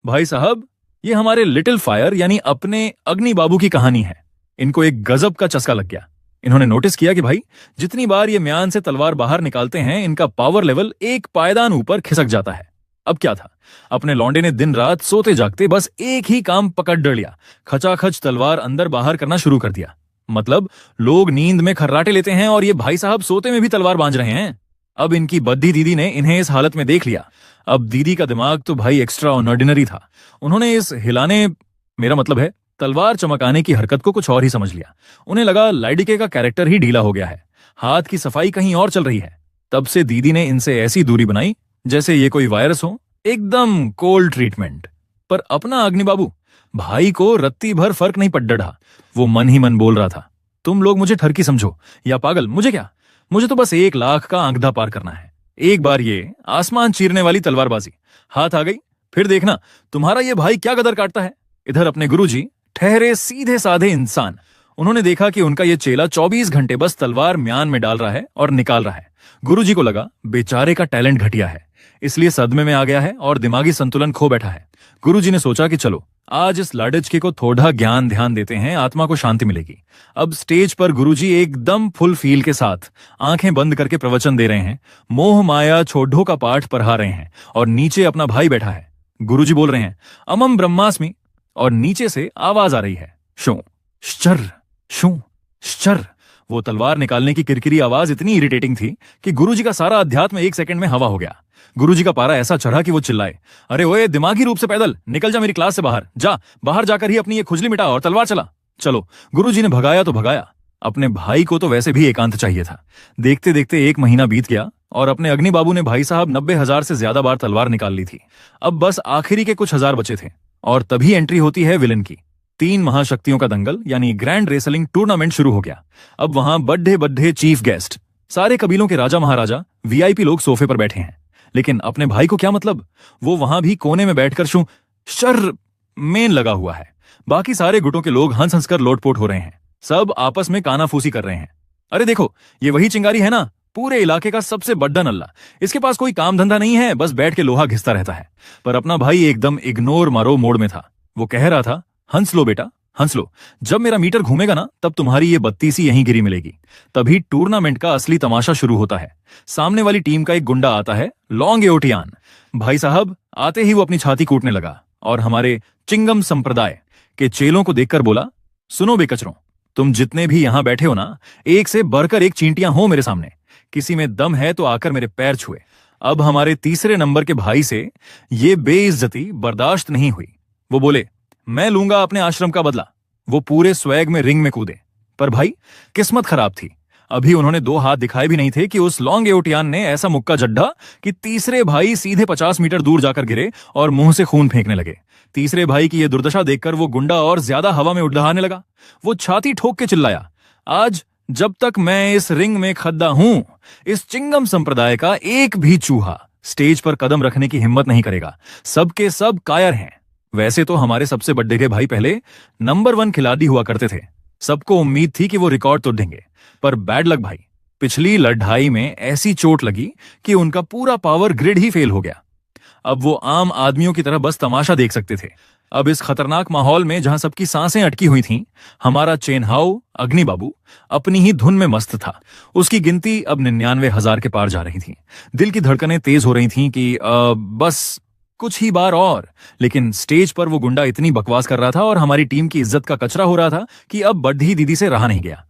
भाई साहब, ये हमारे लिटिल फायर यानी अपने अग्नि बाबू की कहानी है। इनको एक गजब का चस्का लग गया। इन्होंने नोटिस किया कि भाई, जितनी बार ये म्यान से तलवार बाहर निकालते हैं, इनका पावर लेवल एक पायदान ऊपर खिसक जाता है। अब क्या था, अपने लौंडे ने दिन रात सोते जागते बस एक ही काम पकड़ डर लिया, खचाखच तलवार अंदर बाहर करना शुरू कर दिया। मतलब लोग नींद में खर्राटे लेते हैं और ये भाई साहब सोते में भी तलवार बांध रहे हैं। अब इनकी बद्धी दीदी ने इन्हें इस हालत में देख लिया। अब दीदी का दिमाग तो भाई एक्स्ट्रा ऑर्डिनरी था। उन्होंने इस हिलाने, मेरा मतलब है तलवार चमकाने की हरकत को कुछ और ही समझ लिया। उन्हें लगा लाइडिके का कैरेक्टर ही ढीला हो गया है, हाथ की सफाई कहीं और चल रही है। तब से दीदी ने इनसे ऐसी दूरी बनाई जैसे ये कोई वायरस हो, एकदम कोल्ड ट्रीटमेंट। पर अपना अग्नि बाबू, भाई को रत्ती भर फर्क नहीं पड़ डढ़ा। वो मन ही मन बोल रहा था, तुम लोग मुझे ठरकी समझो या पागल, मुझे क्या, मुझे तो बस 1 लाख का आंकड़ा पार करना है। एक बार ये आसमान चीरने वाली तलवारबाजी हाथ आ गई, फिर देखना तुम्हारा ये भाई क्या गदर काटता है। इधर अपने गुरुजी ठहरे सीधे साधे इंसान। उन्होंने देखा कि उनका ये चेला 24 घंटे बस तलवार म्यान में डाल रहा है और निकाल रहा है। गुरुजी को लगा बेचारे का टैलेंट घटिया है, इसलिए सदमे में आ गया है और दिमागी संतुलन खो बैठा है। गुरुजी ने सोचा कि चलो आज इस लाडचके को थोड़ा ज्ञान ध्यान देते हैं, आत्मा को शांति मिलेगी। अब स्टेज पर गुरुजी एकदम फुल फील के साथ आंखें बंद करके प्रवचन दे रहे हैं, मोह माया छोड़ो का पाठ पढ़ा रहे हैं और नीचे अपना भाई बैठा है। गुरुजी बोल रहे हैं अमम ब्रह्मास्मि और नीचे से आवाज आ रही है शू श्चर शू श्चर। वो तलवार निकालने की किरकिरी आवाज इतनी इरिटेटिंग थी कि गुरुजी का सारा अध्यात्म 1 सेकंड में हवा हो गया। गुरुजी का पारा ऐसा चढ़ा कि वो चिल्लाए, अरे ओए दिमागी रूप से पैदल निकल जा मेरी क्लास से बाहर जा, बाहर जाकर ही अपनी ये खुजली मिटा और तलवार चला। चलो गुरुजी ने भगाया तो भगाया, अपने भाई को तो वैसे भी एकांत चाहिए था। देखते देखते 1 महीना बीत गया और अपने अग्नि बाबू ने भाई साहब 90,000 से ज्यादा बार तलवार निकाल ली थी। अब बस आखिरी के कुछ हजार बचे थे और तभी एंट्री होती है विलन की। 3 महाशक्तियों का दंगल यानी ग्रैंड रेसलिंग टूर्नामेंट शुरू हो गया। अब वहां बड्ढे बड्ढे चीफ गेस्ट, सारे कबीलों के राजा महाराजा, वीआईपी लोग सोफे पर बैठे हैं। लेकिन अपने भाई को क्या मतलब, वो वहां भी कोने में बैठकर शू शर मेन लगा हुआ है। बाकी सारे गुटों के लोग हंस हंसकर लोटपोट हो रहे हैं, सब आपस में कानाफूसी कर रहे हैं। अरे देखो ये वही चिंगारी है ना, पूरे इलाके का सबसे बड्डा नल्ला, इसके पास कोई काम धंधा नहीं है, बस बैठ के लोहा घिसता रहता है। पर अपना भाई एकदम इग्नोर मारो मोड में था। वो कह रहा था, हंस लो बेटा हंस लो, जब मेरा मीटर घूमेगा ना तब तुम्हारी ये बत्तीसी यहीं गिरी मिलेगी। तभी टूर्नामेंट का असली तमाशा शुरू होता है। सामने वाली टीम का एक गुंडा आता है, लॉन्ग एओटियान। भाई साहब आते ही वो अपनी छाती कूटने लगा और हमारे चिंगम संप्रदाय के चेलों को देखकर बोला, सुनो बेकचरों, तुम जितने भी यहां बैठे हो ना, एक से बढ़कर एक चींटियां हो मेरे सामने। किसी में दम है तो आकर मेरे पैर छुए। अब हमारे तीसरे नंबर के भाई से ये बेइज्जती बर्दाश्त नहीं हुई। वो बोले, मैं लूंगा अपने आश्रम का बदला। वो पूरे स्वैग में रिंग में कूदे। पर भाई किस्मत खराब थी, अभी उन्होंने 2 हाथ दिखाए भी नहीं थे कि उस लॉन्ग एओटियान ने ऐसा मुक्का जड्ढा कि तीसरे भाई सीधे 50 मीटर दूर जाकर गिरे और मुंह से खून फेंकने लगे। तीसरे भाई की यह दुर्दशा देखकर वो गुंडा और ज्यादा हवा में उड़ाने लगा। वो छाती ठोक के चिल्लाया, आज जब तक मैं इस रिंग में खद्दा हूं, इस चिंगम संप्रदाय का एक भी चूहा स्टेज पर कदम रखने की हिम्मत नहीं करेगा। सबके सब कायर हैं। वैसे तो हमारे सबसे बड़े के भाई पहले नंबर 1 खिलाड़ी हुआ करते थे, सबको उम्मीद थी कि वो रिकॉर्ड तोड़ देंगे। पर बैड लक भाई, पिछली लड़ाई में ऐसी चोट लगी कि उनका पूरा पावर ग्रिड ही फेल हो गया। अब वो आम आदमियों की तरह बस तमाशा देख सकते थे। अब इस खतरनाक माहौल में जहां सबकी सांसें अटकी हुई थीं, हमारा चेनहाउ अग्नि बाबू अपनी ही धुन में मस्त था। उसकी गिनती अब 99,000 के पार जा रही थी। दिल की धड़कनें तेज हो रही थीं कि बस कुछ ही बार और। लेकिन स्टेज पर वो गुंडा इतनी बकवास कर रहा था और हमारी टीम की इज्जत का कचरा हो रहा था कि अब बड्ढी दीदी से रहा नहीं गया।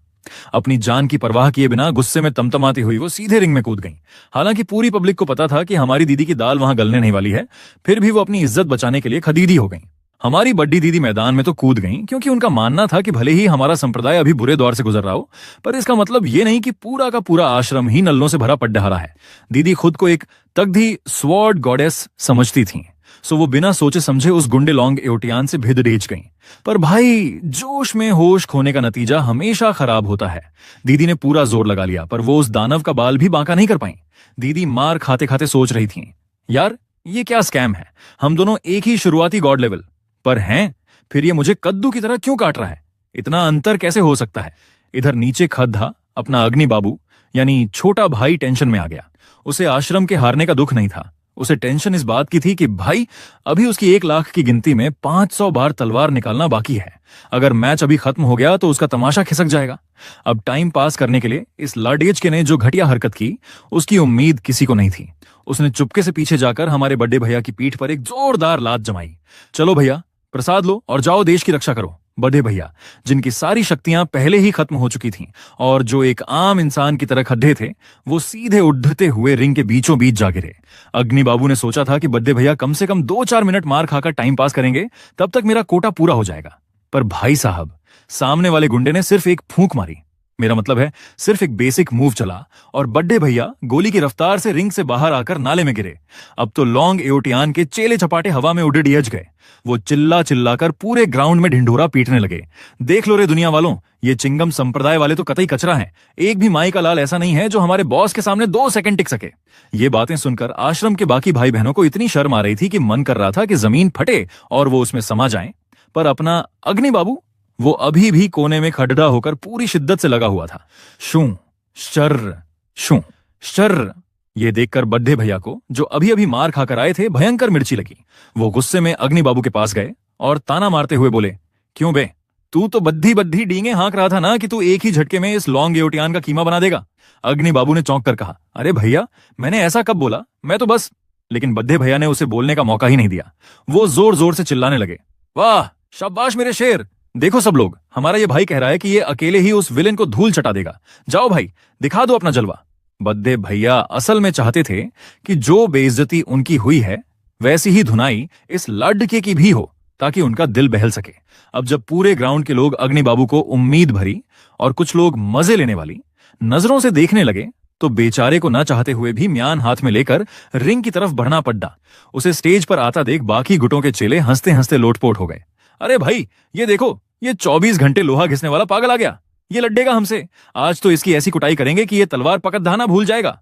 अपनी जान की परवाह किए बिना गुस्से में तमतमाती हुई वो सीधे रिंग में कूद गई। हालांकि पूरी पब्लिक को पता था कि हमारी दीदी की दाल वहां गलने नहीं वाली है, फिर भी वो अपनी इज्जत बचाने के लिए खदीदी हो गई। हमारी बड्डी दीदी मैदान में तो कूद गई क्योंकि उनका मानना था कि भले ही हमारा संप्रदाय अभी बुरे दौर से गुजर रहा हो, पर इसका मतलब ये नहीं कि पूरा का पूरा आश्रम ही नल्लों से भरा पड्डहारा है। दीदी खुद को एक तगधी स्वॉर्ड गॉडेस समझती थी, सो वो बिना सोचे समझे उस गुंडे लॉन्ग एओटियान से भिद रेज गई। पर भाई जोश में होश खोने का नतीजा हमेशा खराब होता है। दीदी ने पूरा जोर लगा लिया पर वो उस दानव का बाल भी बांका नहीं कर पाई। दीदी मार खाते खाते सोच रही थी, यार ये क्या स्कैम है, हम दोनों एक ही शुरुआती गॉड लेवल पर हैं, फिर ये मुझे कद्दू की तरह क्यों काट रहा है, इतना अंतर कैसे हो सकता है। इधर नीचे खद्दा अपना अग्नि बाबू यानी छोटा भाई टेंशन में आ गया। उसे आश्रम के हारने का दुख नहीं था, उसे टेंशन इस बात की थी कि भाई अभी उसकी 1 लाख की गिनती में 500 बार तलवार निकालना बाकी है। अगर मैच अभी खत्म हो गया तो उसका तमाशा खिसक जाएगा। अब टाइम पास करने के लिए इस लाडेजके ने जो घटिया हरकत की, उसकी उम्मीद किसी को नहीं थी। उसने चुपके से पीछे जाकर हमारे बड़े भैया की पीठ पर एक जोरदार लात जमाई। चलो भैया, प्रसाद लो और जाओ देश की रक्षा करो। बड़े भैया, जिनकी सारी शक्तियां पहले ही खत्म हो चुकी थीं और जो एक आम इंसान की तरह खड्डे थे, वो सीधे उद्धते हुए रिंग के बीचों बीच जा गिरे। अग्नि बाबू ने सोचा था कि बड़े भैया कम से कम 2-4 मिनट मार खाकर टाइम पास करेंगे, तब तक मेरा कोटा पूरा हो जाएगा। पर भाई साहब, सामने वाले गुंडे ने सिर्फ एक फूंक मारी, मेरा मतलब है सिर्फ एक बेसिक मूव चला, और बड़े भैया गोली की रफ्तार से रिंग से बाहर आकर नाले में गिरे। अब तो लॉन्ग एओटियान के चेले चपाटे हवा में उड़े डियज गए। वो चिल्ला चिल्लाकर पूरे ग्राउंड में ढिंढोरा पीटने लगे। देख लो रे दुनिया वालों, ये चिंगम संप्रदाय वाले तो कतई कचरा हैं। एक भी माई का लाल ऐसा नहीं है जो हमारे बॉस के सामने 2 सेकंड टिक सके। ये बातें सुनकर आश्रम के बाकी भाई बहनों को इतनी शर्म आ रही थी कि मन कर रहा था कि जमीन फटे और वो उसमें समा जाएं। पर अपना अग्नि बाबू, वो अभी भी कोने में खड़ड़ा होकर पूरी शिद्दत से लगा हुआ था। शू शर्र, शू शर्र। ये देखकर बड्ढे भैया को, जो अभी अभी मार खाकर आए थे, भयंकर मिर्ची लगी। वो गुस्से में अग्नि बाबू के पास गए और ताना मारते हुए बोले, क्यों बे, तू तो बद्धी बद्धी डींगे हाँक रहा था ना कि तू एक ही झटके में इस लॉन्ग एओटियान का कीमा बना देगा। अग्नि बाबू ने चौंक कर कहा, अरे भैया, मैंने ऐसा कब बोला, मैं तो बस। लेकिन बड्ढे भैया ने उसे बोलने का मौका ही नहीं दिया। वो जोर जोर से चिल्लाने लगे, वाह शाबाश मेरे शेर, देखो सब लोग, हमारा ये भाई कह रहा है कि ये अकेले ही उस विलेन को धूल चटा देगा। जाओ भाई, दिखा दो अपना जलवा। बद्दे भैया असल में चाहते थे कि जो बेइज्जती उनकी हुई है, वैसी ही धुनाई इस लड़के की भी हो, ताकि उनका दिल बहल सके। अब जब पूरे ग्राउंड के लोग अग्नि बाबू को उम्मीद भरी और कुछ लोग मजे लेने वाली नजरों से देखने लगे, तो बेचारे को न चाहते हुए भी म्यान हाथ में लेकर रिंग की तरफ बढ़ना पड़ा। उसे स्टेज पर आता देख बाकी गुटों के चेले हंसते हंसते लोटपोट हो गए। अरे भाई, ये देखो, ये 24 घंटे लोहा घिसने वाला पागल आ गया, ये लड्डेगा हमसे। आज तो इसकी ऐसी कुटाई करेंगे कि ये तलवार पकड़ धाना भूल जाएगा।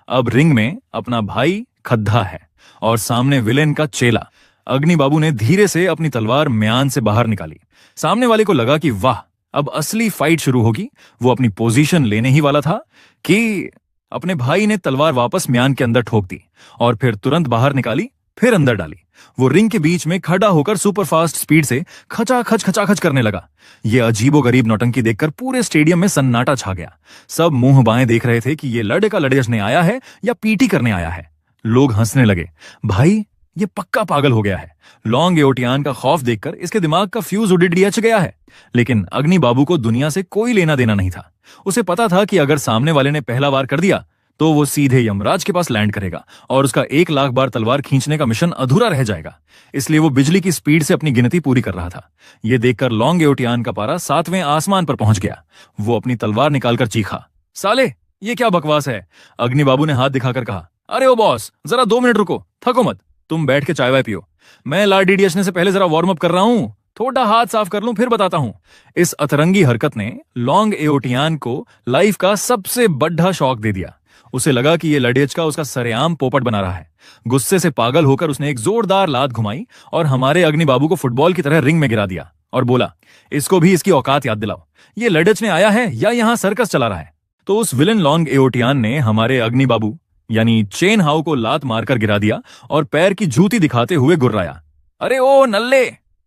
अब रिंग में अपना भाई खद्दा है और सामने विलेन का चेला। अग्नि बाबू ने धीरे से अपनी तलवार म्यान से बाहर निकाली। सामने वाले को लगा कि वाह, अब असली फाइट शुरू होगी। वो अपनी पोजीशन लेने ही वाला था कि अपने भाई ने तलवार वापस म्यान के अंदर ठोक दी और फिर तुरंत बाहर निकाली, फिर अंदर डाली। वो रिंग के बीच में खड़ा होकर सुपर फास्ट स्पीड से खचाखच करने लगा। ये अजीबोगरीब नौटंकी देखकर पूरे स्टेडियम में सन्नाटा छा गया। सब मुंह बाएं देख रहे थे कि ये लड़का लड़ेजने आया है या पीटी करने आया है। लोग हंसने लगे, भाई ये पक्का पागल हो गया है। लॉन्ग एओटियान का खौफ देखकर इसके दिमाग का फ्यूज उड़ गया है। लेकिन अग्नि बाबू को दुनिया से कोई लेना देना नहीं था। उसे पता था कि अगर सामने वाले ने पहला वार कर दिया तो वो सीधे यमराज के पास लैंड करेगा और उसका 1 लाख बार तलवार खींचने का मिशन अधूरा रह जाएगा। इसलिए वो बिजली की स्पीड से अपनी गिनती पूरी कर रहा था। ये देखकर लॉन्ग एओटियान का पारा 7वें आसमान पर पहुंच गया। वो अपनी तलवार निकालकर चीखा, साले ये क्या बकवास है। अग्नि बाबू ने हाथ दिखाकर कहा, अरे ओ बॉस, जरा 2 मिनट रुको, थको मत, तुम बैठ के चाय वाय पियो। मैं लाडीडियसने से पहले जरा वार्म अप कर रहा हूं, थोड़ा हाथ साफ कर लूं, फिर बताता हूं। इस अतरंगी हरकत ने लॉन्ग एओटियान को लाइफ का सबसे बड़ा शौक दे दिया। उसे लगा कि ये लड़ेज का उसका सरेआम पोपट बना रहा है। गुस्से से पागल होकर उसने एक जोरदार लात घुमाई और हमारे अग्नि बाबू को फुटबॉल की तरह रिंग में गिरा दिया और बोला, इसको भी इसकी औकात याद दिलाओ, ये लड़ेज ने आया है या यहां सर्कस चला रहा है। तो उस विलन लॉन्ग एओटियान ने हमारे अग्नि बाबू यानी चेन हाउ को लात मारकर गिरा दिया और पैर की जूती दिखाते हुए गुर्राया, अरे ओ नल्ले,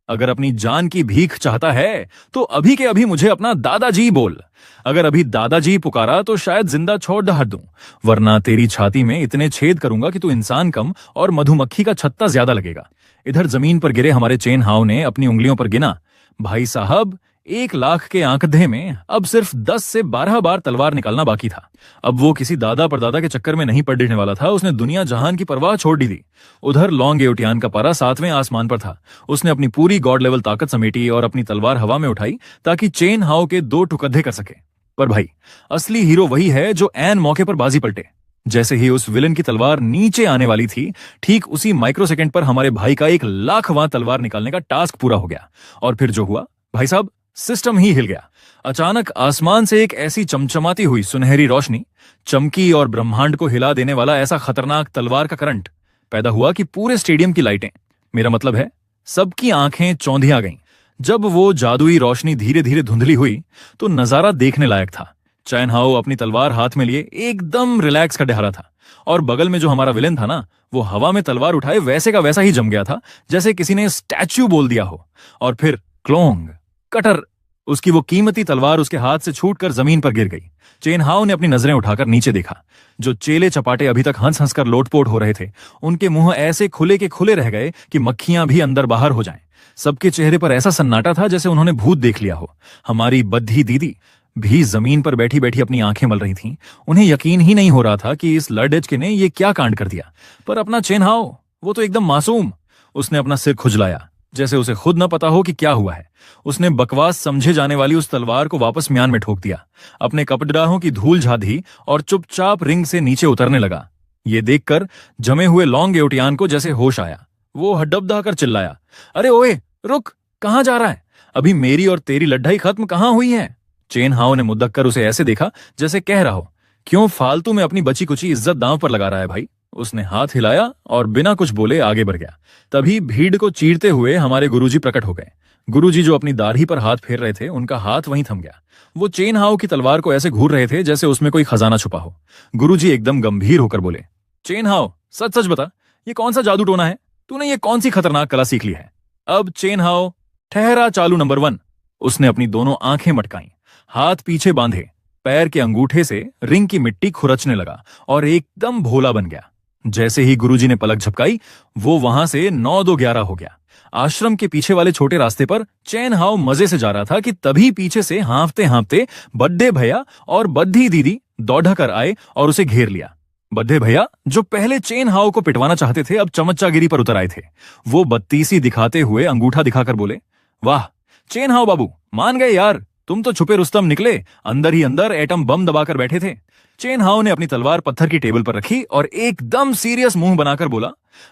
अगर अपनी जान की भीख चाहता है तो अभी के अभी मुझे अपना दादाजी बोल। अगर अभी दादाजी पुकारा तो शायद जिंदा छोड़ दहर दूं, वरना तेरी छाती में इतने छेद करूंगा कि तू इंसान कम और मधुमक्खी का छत्ता ज्यादा लगेगा। इधर जमीन पर गिरे हमारे चेन हाउ ने अपनी उंगलियों पर गिना, भाई साहब 1 लाख के आंकड़े में अब सिर्फ 10 से 12 बार तलवार निकालना बाकी था। अब वो किसी दादा परदादा के चक्कर में नहीं पड़ने वाला था। उसने दुनिया जहान की परवाह छोड़ दी थी। उधर लॉन्ग एओटियान का पारा 7वें आसमान पर था। उसने अपनी पूरी गॉड लेवल ताकत समेटी और अपनी तलवार हवा में उठाई ताकि चेन हाउ के 2 टुकड़े कर सके। पर भाई, असली हीरो वही है जो ऐन मौके पर बाजी पलटे। जैसे ही उस विलन की तलवार नीचे आने वाली थी, ठीक उसी माइक्रोसेकंड पर हमारे भाई का 1 लाखवां तलवार निकालने का टास्क पूरा हो गया। और फिर जो हुआ, भाई साहब, सिस्टम ही हिल गया। अचानक आसमान से एक ऐसी चमचमाती हुई सुनहरी रोशनी चमकी और ब्रह्मांड को हिला देने वाला ऐसा खतरनाक तलवार का करंट पैदा हुआ कि पूरे स्टेडियम की लाइटें, मेरा मतलब है सबकी आंखें चौंधिया गईं। जब वो जादुई रोशनी धीरे धीरे धुंधली हुई तो नजारा देखने लायक था। चैन हाओ अपनी तलवार हाथ में लिए एकदम रिलैक्स कर रहा था, और बगल में जो हमारा विलेन था ना, वो हवा में तलवार उठाए वैसे का वैसा ही जम गया था, जैसे किसी ने स्टैच्यू बोल दिया हो। और फिर क्लोंग, कटर, उसकी वो कीमती तलवार उसके हाथ से छूटकर जमीन पर गिर गई। चेन हाओ ने अपनी नजरें उठाकर नीचे देखा। जो चेले चपाटे अभी तक हंस हंसकर लोटपोट हो रहे थे, उनके मुंह ऐसे खुले के खुले रह गए कि मक्खियां भी अंदर बाहर हो जाएं। सबके चेहरे पर ऐसा सन्नाटा था जैसे उन्होंने भूत देख लिया हो। हमारी बद्धी दीदी भी जमीन पर बैठी बैठी अपनी आंखें मल रही थीं। उन्हें यकीन ही नहीं हो रहा था कि इस लड़ेचके ने ये क्या कांड कर दिया। पर अपना चेन हाओ, वो तो एकदम मासूम। उसने अपना सिर खुजलाया, जैसे उसे खुद न पता हो कि क्या हुआ है। उसने बकवास समझे जाने वाली उस तलवार को वापस म्यान में ठोक दिया, अपने कपड़ाहों की धूल झाधी और चुपचाप रिंग से नीचे उतरने लगा। ये देखकर जमे हुए लौंग एवटियान को जैसे होश आया। वो हड्डबडा कर चिल्लाया, अरे ओए रुक, कहां जा रहा है? अभी मेरी और तेरी लड़ाई खत्म कहां हुई है? चेन हाओ ने मुद्दक कर उसे ऐसे देखा जैसे कह रहा हो, क्यों फालतू में अपनी बची कुची इज्जत दांव पर लगा रहा है भाई? उसने हाथ हिलाया और बिना कुछ बोले आगे बढ़ गया। तभी भीड़ को चीरते हुए हमारे गुरुजी प्रकट हो गए। गुरुजी जो अपनी दाढ़ी पर हाथ फेर रहे थे, उनका हाथ वहीं थम गया। वो चेन हाओ की तलवार को ऐसे घूर रहे थे जैसे उसमें कोई खजाना छुपा हो। गुरुजी एकदम गंभीर होकर बोले, चेन हाओ, सच सच बता, ये कौन सा जादू टोना है? तूने ये कौन सी खतरनाक कला सीख ली है? अब चेन हाओ, ठहरा चालू नंबर 1। उसने अपनी दोनों आंखें मटकाई, हाथ पीछे बांधे, पैर के अंगूठे से रिंग की मिट्टी खुरचने लगा और एकदम भोला बन गया। जैसे ही गुरुजी ने पलक झपकाई, वो वहां से 9-2-11 हो गया। आश्रम के पीछे वाले छोटे रास्ते पर चैन हाओ मजे से जा रहा था कि तभी पीछे से हाँफते हाँफते बड्डे भैया और बद्धी दीदी दौड़ा कर आए और उसे घेर लिया। बड्डे भैया, जो पहले चेन हाओ को पिटवाना चाहते थे, अब चमच्चागिरी पर उतर आए थे। वो बत्तीसी दिखाते हुए अंगूठा दिखाकर बोले, वाह चेन हाओ बाबू, मान गए यार, तुम तो छुपे रुस्तम निकले, अंदर ही अंदर एटम बम दबाकर बैठे थे। चेन हाओ ने अपनी तलवार पत्थर की टेबल पर रखी और एकदम सीरियस मुंह बनाकर बोला,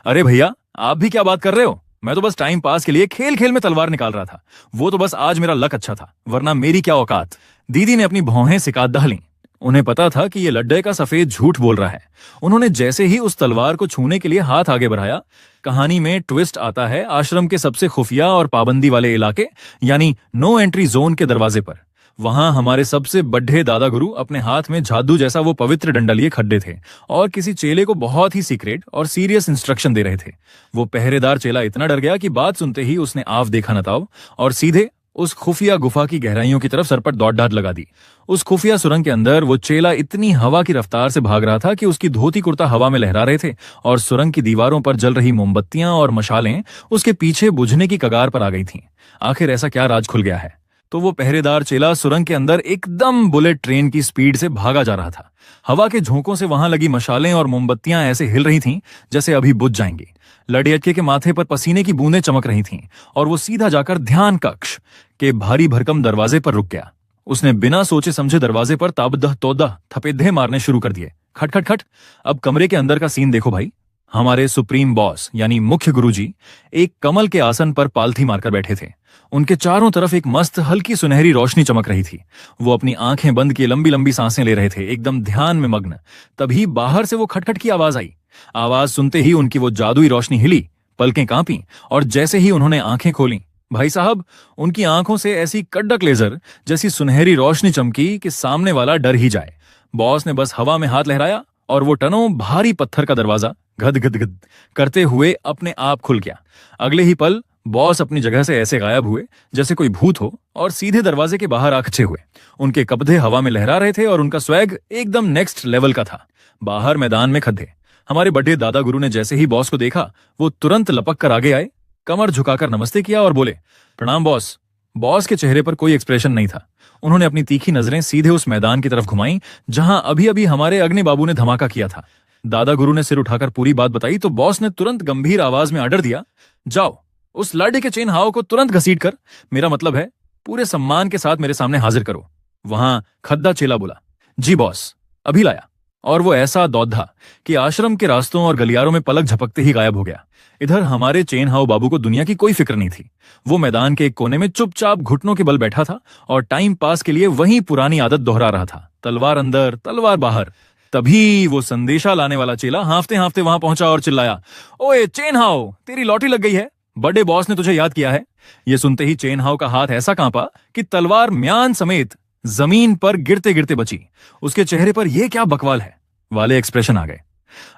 अरे भैया, आप भी क्या बात कर रहे हो? मैं तो बस टाइम पास के लिए खेल खेल में तलवार निकाल रहा था। वो तो बस आज मेरा लक अच्छा था, वरना मेरी क्या औकात। दीदी ने अपनी भौहें सिकात ली। उन्हें पता था कि ये लड्डे का सफेद झूठ बोल रहा है। उन्होंने जैसे ही उस तलवार को छूने के लिए हाथ आगे बढ़ाया, कहानी में ट्विस्ट आता है आश्रम के सबसे खुफिया और पाबंदी वाले इलाके यानी नो एंट्री जोन के दरवाजे पर। वहां हमारे सबसे बड्ढे दादा गुरु अपने हाथ में जादू जैसा वो पवित्र डंडा लिए खड़े थे और किसी चेले को बहुत ही सीक्रेट और सीरियस इंस्ट्रक्शन दे रहे थे। वो पहरेदार चेला इतना डर गया कि बात सुनते ही उसने आव देखा न ताव और सीधे उस खुफिया गुफा की गहराइयों की तरफ सर पर दौड़ डाट लगा दी। उस खुफिया सुरंग के अंदर वो चेला इतनी हवा की रफ्तार से भाग रहा था कि उसकी धोती कुर्ता हवा में लहरा रहे थे और सुरंग की दीवारों पर जल रही मोमबत्तियां और मशालें उसके पीछे बुझने की कगार पर आ गई थीं। आखिर ऐसा क्या राज खुल गया है? तो वो पहरेदार चेला सुरंग के अंदर एकदम बुलेट ट्रेन की स्पीड से भागा जा रहा था। हवा के झोंकों से वहां लगी मशालें और मोमबत्तियां ऐसे हिल रही थीं जैसे अभी बुझ जाएंगी। लड़ियटके के माथे पर पसीने की बूंदें चमक रही थीं और वो सीधा जाकर ध्यान कक्ष के भारी भरकम दरवाजे पर रुक गया। उसने बिना सोचे समझे दरवाजे पर ताबदह तोदह थपेधे मारने शुरू कर दिए। खट खट खट। अब कमरे के अंदर का सीन देखो भाई। हमारे सुप्रीम बॉस यानी मुख्य गुरुजी एक कमल के आसन पर पालथी मारकर बैठे थे। उनके चारों तरफ एक मस्त हल्की सुनहरी रोशनी चमक रही थी। वो अपनी आंखें बंद किए लंबी लंबी सांसें ले रहे थे, एकदम ध्यान में मग्न। तभी बाहर से वो खटखट की आवाज आई। आवाज सुनते ही उनकी वो जादुई रोशनी हिली, पलकें कांपी और जैसे ही उन्होंने आंखें खोली, भाई साहब, उनकी आंखों से ऐसी कड़क लेजर जैसी सुनहरी रोशनी चमकी कि सामने वाला डर ही जाए। बॉस ने बस हवा में हाथ लहराया और वो टनों भारी पत्थर का दरवाजा गद गद गद करते हुए अपने आप खुल गया। अगले ही पल बॉस अपनी जगह से ऐसे गायब हुए जैसे कोई भूत हो और सीधे दरवाजे के बाहर आ खचे हुए। उनके कपड़े हवा में लहरा रहे थे और उनका स्वैग एकदम नेक्स्ट लेवल का था। बाहर मैदान में खड्डे। हमारे बड़े दादा गुरु ने जैसे ही बॉस को देखा, वो तुरंत लपक कर आगे आए, कमर झुकाकर नमस्ते किया और बोले, प्रणाम बॉस। बॉस के चेहरे पर कोई एक्सप्रेशन नहीं था। उन्होंने अपनी तीखी नजरें सीधे उस मैदान की तरफ घुमाई जहां अभी अभी हमारे अग्नि बाबू ने धमाका किया था। दादा गुरु ने सिर उठाकर पूरी बात बताई तो बॉस ने तुरंत गंभीर आवाज में ऑर्डर दिया, जाओ उस लड़े के चेन हाओ को तुरंत घसीट कर, मेरा मतलब है पूरे सम्मान के साथ मेरे सामने हाजिर करो। वहां खद्दा चेला बोला, जी बॉस, अभी लाया। और वो ऐसा दौड़ा कि आश्रम के रास्तों और गलियारों में पलक झपकते ही गायब हो गया। इधर हमारे चेन हाओ बाबू को दुनिया की कोई फिक्र नहीं थी। वो मैदान के एक कोने में चुपचाप घुटनों के बल बैठा था और टाइम पास के लिए वही पुरानी आदत दोहरा रहा था, तलवार अंदर तलवार बाहर। तभी वो संदेशा लाने वाला चेला हांफते हांफते वहां पहुंचा और चिल्लाया, ओए चेन हाओ, तेरी लॉटरी लग गई है, बड़े बॉस ने तुझे याद किया है। ये सुनते ही चेन हाओ का हाथ ऐसा कांपा कि तलवार म्यान समेत जमीन पर गिरते गिरते बची। उसके चेहरे पर यह क्या बकवाल है वाले एक्सप्रेशन आ गए।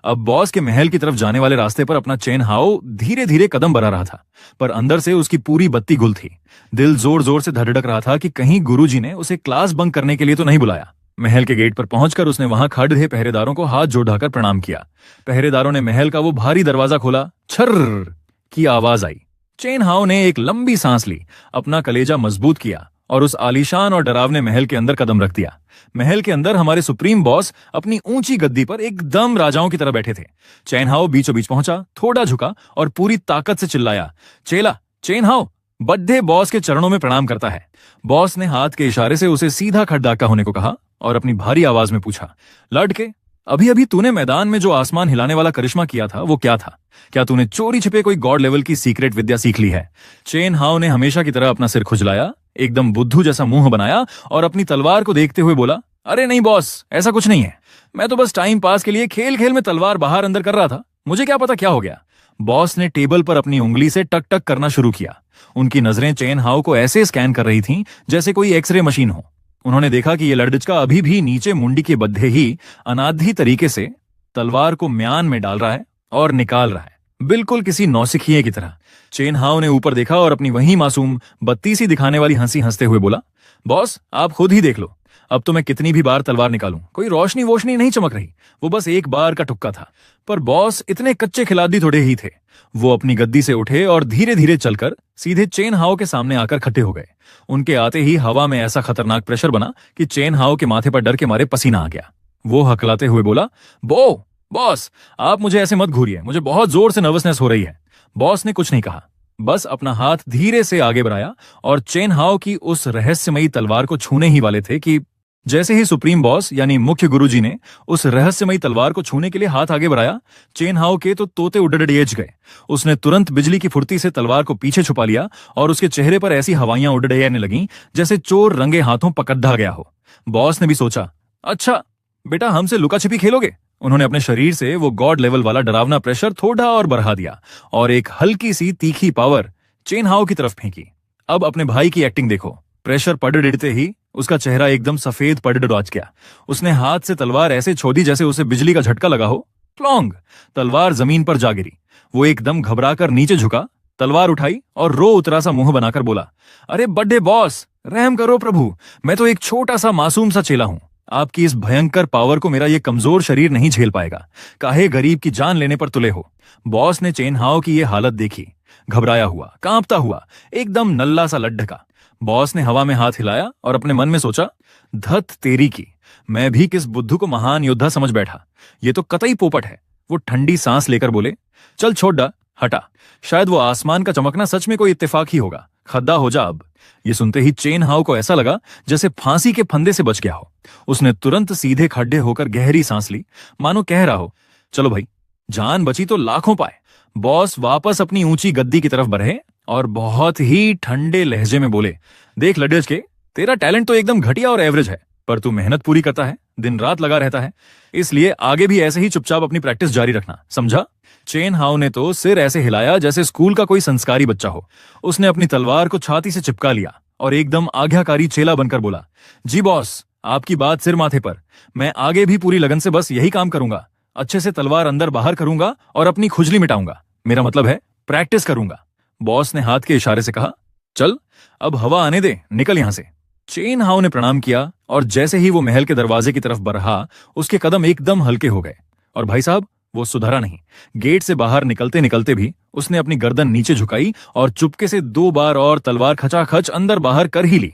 अब बॉस के महल की तरफ जाने वाले रास्ते पर अपना चेन हाओ धीरे धीरे कदम बढ़ा रहा था, पर अंदर से उसकी पूरी बत्ती गुल थी। दिल जोर जोर से धड़धड़ रहा था कि कहीं गुरुजी ने उसे क्लास बंक करने के लिए तो नहीं बुलाया। महल के गेट पर पहुंचकर उसने वहां खड़े पहरेदारों को हाथ जोड़ ढाकर प्रणाम किया। पहरेदारों ने महल का वो भारी दरवाजा खोला। छर्र की आवाज आई। चेन हाओ ने एक लंबी सांस ली, अपना कलेजा मजबूत किया और उस आलीशान और डरावने महल के अंदर कदम रख दिया। महल के अंदर हमारे सुप्रीम बॉस अपनी ऊंची गद्दी पर एकदम राजाओं की तरह बैठे थे। चेन हाओ बीचों बीच पहुंचा, थोड़ा झुका और पूरी ताकत से चिल्लाया, चेला चेन हाओ बड्ढे बॉस के चरणों में प्रणाम करता है। बॉस ने हाथ के इशारे से उसे सीधा खड़डाका होने को कहा और अपनी भारी आवाज में पूछा, लड़के अभी अभी तूने मैदान में जो आसमान हिलाने वाला करिश्मा किया था वो क्या था? क्या तूने चोरी छिपे कोई गॉड लेवल की सीक्रेट विद्या सीख ली है? चेन हाओ ने हमेशा की तरह अपना सिर खुजलाया, एकदम बुद्धू जैसा मुंह बनाया और अपनी तलवार को देखते हुए बोला, अरे नहीं बॉस, ऐसा कुछ नहीं है। मैं तो बस टाइम पास के लिए खेल खेल में तलवार बाहर अंदर कर रहा था, मुझे क्या पता क्या हो गया। बॉस ने टेबल पर अपनी उंगली से टक टक करना शुरू किया। उनकी नजरें चेन हाओ को ऐसे स्कैन कर रही थीं जैसे कोई एक्सरे मशीन हो। उन्होंने देखा कि ये लड़का अभी भी नीचे मुंडी के बद्धे ही अनाधी तरीके से तलवार को म्यान में डाल रहा है और निकाल रहा है, बिल्कुल किसी नौसिखिए की तरह। चेन हाओ ने ऊपर देखा और अपनी वही मासूम बत्ती सी दिखाने वाली हंसी हंसते हुए बोला, बॉस आप खुद ही देख लो, अब तो मैं कितनी भी बार तलवार निकालूं कोई रोशनी वोशनी नहीं चमक रही, वो बस एक बार का तुक्का था। पर बॉस इतने कच्चे खिलाड़ी थोड़े ही थे। वो अपनी गद्दी से उठे और धीरे धीरे चलकर सीधे चेन हाओ के सामने आकर खड़े हो गए। उनके आते ही हवा में ऐसा खतरनाक प्रेशर बना कि चेन हाओ के माथे पर डर के मारे पसीना आ गया। वो हकलाते हुए बोला, बॉस आप मुझे ऐसे मत घूरिए, मुझे बहुत जोर से नर्वसनेस हो रही है। बॉस ने कुछ नहीं कहा, बस अपना हाथ धीरे से आगे बढ़ाया और चेन हाओ की उस रहस्यमयी तलवार को छूने ही वाले थे कि जैसे ही सुप्रीम बॉस यानी मुख्य गुरुजी ने उस रहस्यमयी तलवार को छूने के लिए हाथ आगे बढ़ाया, चेन हाओ के तो तोते उड़डेज गए। उसने तुरंत बिजली की फुर्ती से तलवार को पीछे छुपा लिया और उसके चेहरे पर ऐसी हवाइयां उड़ने लगीं जैसे चोर रंगे हाथों पकड़ा गया हो। बॉस ने भी सोचा, अच्छा बेटा हमसे लुका छिपी खेलोगे? उन्होंने अपने शरीर से वो गॉड लेवल वाला डरावना प्रेशर थोड़ा और बढ़ा दिया और एक हल्की सी तीखी पावर चेन हाओ की तरफ फेंकी। अब अपने भाई की एक्टिंग देखो। प्रेशर पड़ डिड़ते ही उसका चेहरा एकदम सफेद पड़ डॉच गया। उसने हाथ से तलवार ऐसे छोड़ी जैसे उसे बिजली का झटका लगा हो। प्लॉन्ग, तलवार जमीन पर जा गिरी। वो एकदम घबराकर नीचे झुका, तलवार उठाई और रो उतरा सा मुंह बनाकर बोला, अरे बड्डे बॉस रहम करो प्रभु, मैं तो एक छोटा सा मासूम सा चेला हूं। आपकी इस भयंकर पावर को मेरा ये कमजोर शरीर नहीं झेल पाएगा। काहे गरीब की जान लेने पर तुले हो। बॉस ने चेन हाओ की ये हालत देखी, घबराया हुआ, कांपता हुआ, एकदम नल्ला सा लड्ढका। बॉस ने हवा में हाथ हिलाया और अपने मन में सोचा, धत तेरी की, मैं भी किस बुद्धू को महान योद्धा समझ बैठा, ये तो कतई पोपट है। वो ठंडी सांस लेकर बोले, चल छोड़ डा, हटा, शायद वो आसमान का चमकना सच में कोई इत्तेफाक ही होगा, खद्दा हो जा अब। ये सुनते ही चेन हाओ को ऐसा लगा जैसे फांसी के फंदे से बच गया हो। उसने तुरंत सीधे खड़े होकर गहरी सांस ली, मानो कह रहा हो, चलो भाई, जान बची तो लाखों पाए। बॉस वापस अपनी ऊंची गद्दी की तरफ बढ़े और बहुत ही ठंडे लहजे में बोले, देख लड्डेज के, तेरा टैलेंट तो एकदम घटिया और एवरेज है, पर तू मेहनत पूरी करता है, दिन रात लगा रहता है, इसलिए आगे भी ऐसे ही चुपचाप अपनी प्रैक्टिस जारी रखना, समझा? चेन हाओ ने तो सिर ऐसे हिलाया जैसे स्कूल का कोई संस्कारी बच्चा हो। उसने अपनी तलवार को छाती से चिपका लिया और एकदम आज्ञाकारी चेला बनकर बोला, जी बॉस, आपकी बात सिर माथे पर, मैं आगे भी पूरी लगन से बस यही काम करूंगा, अच्छे से तलवार अंदर बाहर करूंगा और अपनी खुजली मिटाऊंगा, मेरा मतलब है प्रैक्टिस करूंगा। बॉस ने हाथ के इशारे से कहा, चल अब हवा आने दे, निकल यहां से। चेन हाओ ने प्रणाम किया और जैसे ही वो महल के दरवाजे की तरफ बढ़ा, उसके कदम एकदम हल्के हो गए। और भाई साहब, वो सुधरा नहीं। गेट से बाहर निकलते निकलते भी उसने अपनी गर्दन नीचे झुकाई और चुपके से 2 बार और तलवार खचाखच अंदर बाहर कर ही ली।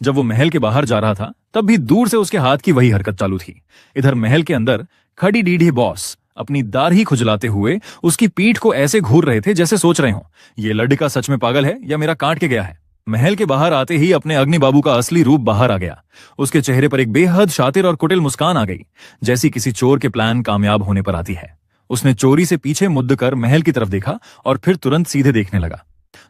जब वो महल के बाहर जा रहा था, तब भी दूर से उसके हाथ की वही हरकत चालू थी। इधर महल के अंदर खड़ी डीढ़ी बॉस अपनी दाढ़ी खुजलाते हुए उसकी पीठ को ऐसे घूर रहे थे जैसे सोच रहे हो, ये लड़का सच में पागल है या मेरा काट के गया है। महल के बाहर आते ही अपने अग्नि बाबू का असली रूप बाहर आ गया। उसके चेहरे पर एक बेहद शातिर और कुटिल मुस्कान आ गई, जैसी किसी चोर के प्लान कामयाब होने पर आती है। उसने चोरी से पीछे मुद्द कर महल की तरफ देखा और फिर तुरंत सीधे देखने लगा।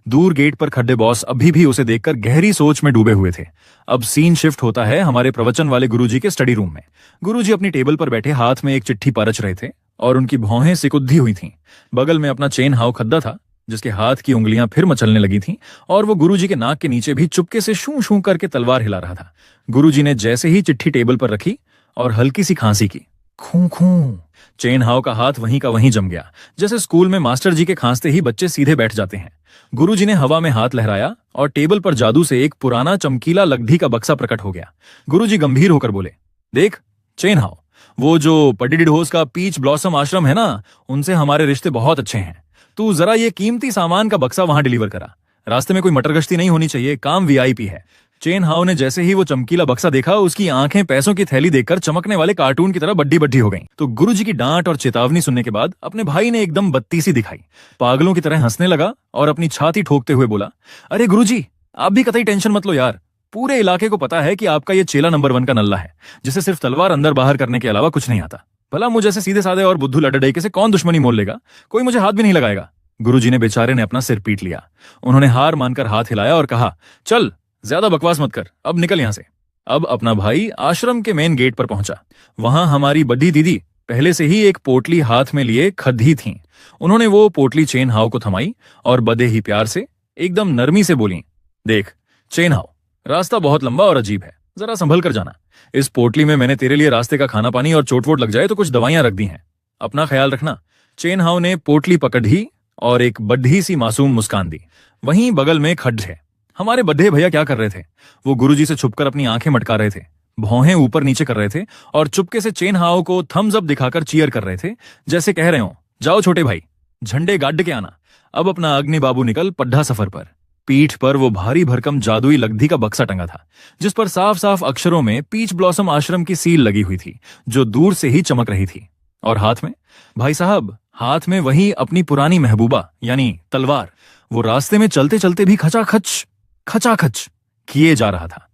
दूर गेट पर खड़े बॉस अभी भी उसे देखकर गहरी सोच में डूबे हुए थे। अब सीन शिफ्ट होता है हमारे प्रवचन वाले गुरुजी के स्टडी रूम में। गुरुजी अपनी टेबल पर बैठे हाथ में एक चिट्ठी परच रहे थे और उनकी भौहें सिकुद्धी हुई थीं। बगल में अपना चेन हाओ खद्दा था। जिसके हाथ की उंगलियां फिर मचलने लगी थीं और वो गुरुजी के नाक के नीचे भी चुपके से शू शू करके तलवार हिला रहा था। गुरुजी ने जैसे ही चिट्ठी टेबल पर रखी और हल्की सी खांसी की, खूं खूं, चेन हाउ का हाथ वहीं का वहीं जम गया, जैसे स्कूल में मास्टर जी के खांसते ही बच्चे सीधे बैठ जाते हैं। गुरुजी ने हवा में हाथ लहराया और टेबल पर जादू से एक पुराना चमकीला लकड़ी का बक्सा प्रकट हो गया। गुरुजी गंभीर होकर बोले, देख चेन हाउ, वो जो पटिडिडोस का पीच ब्लॉसम आश्रम है ना, उनसे हमारे रिश्ते बहुत अच्छे हैं। तू जरा ये कीमती सामान का बक्सा वहां डिलीवर करा। रास्ते में कोई मटरगश्ती नहीं होनी चाहिए, काम वीआईपी है। चेन हाउ ने जैसे ही वो चमकीला बक्सा देखा, उसकी आंखें पैसों की थैली देखकर चमकने वाले कार्टून की तरह बड्डी बड्डी हो गईं। तो गुरुजी की डांट और चेतावनी सुनने के बाद अपने भाई ने एकदम बत्ती सी दिखाई, पागलों की तरह हंसने लगा और अपनी छाती ठोकते हुए बोला, अरे गुरुजी, आप भी कतई टेंशन मत लो यार। पूरे इलाके को पता है कि आपका ये चेला नंबर 1 का नल्ला है, जिसे सिर्फ तलवार अंदर बाहर करने के अलावा कुछ नहीं आता। भला मुझे जैसे सीधे साधे और बुद्धू लडडे से कौन दुश्मनी मोल लेगा? कोई मुझे हाथ भी नहीं लगाएगा। गुरुजी ने बेचारे ने अपना सिर पीट लिया। उन्होंने हार मानकर हाथ हिलाया और कहा, चल ज्यादा बकवास मत कर, अब निकल यहां से। अब अपना भाई आश्रम के मेन गेट पर पहुंचा। वहां हमारी बड्डी दीदी पहले से ही एक पोटली हाथ में लिए खड़ी थीं। उन्होंने वो पोटली चेन हाउ को थमाई और बड़े ही प्यार से एकदम नरमी से बोली, देख चेन हाउ, रास्ता बहुत लंबा और अजीब है, जरा संभल कर जाना। इस पोटली में मैंने तेरे लिए रास्ते का खाना पानी और चोट वोट लग जाए तो कुछ दवाइयां रख दी हैं, अपना ख्याल रखना। चेन हाउ ने पोटली पकड़ी और एक बड्ढी सी मासूम मुस्कान दी। वहीं बगल में खड्ड है। हमारे बड्ढे भैया क्या कर रहे थे? वो गुरुजी से छुपकर अपनी आंखें मटका रहे थे, भौहें ऊपर नीचे कर रहे थे और चुपके से चेन हाउ को थम्स अप दिखाकर चीयर कर रहे थे, जैसे कह रहे हो, जाओ छोटे भाई, झंडे गाड़ के आना। अब अपना अग्नि बाबू निकल पड्ढा सफर पर। पीठ पर वो भारी भरकम जादुई लकड़ी का बक्सा टंगा था, जिस पर साफ साफ अक्षरों में पीच ब्लॉसम आश्रम की सील लगी हुई थी, जो दूर से ही चमक रही थी। और हाथ में, भाई साहब, हाथ में वही अपनी पुरानी महबूबा यानी तलवार। वो रास्ते में चलते चलते भी खचाखच किए जा रहा था।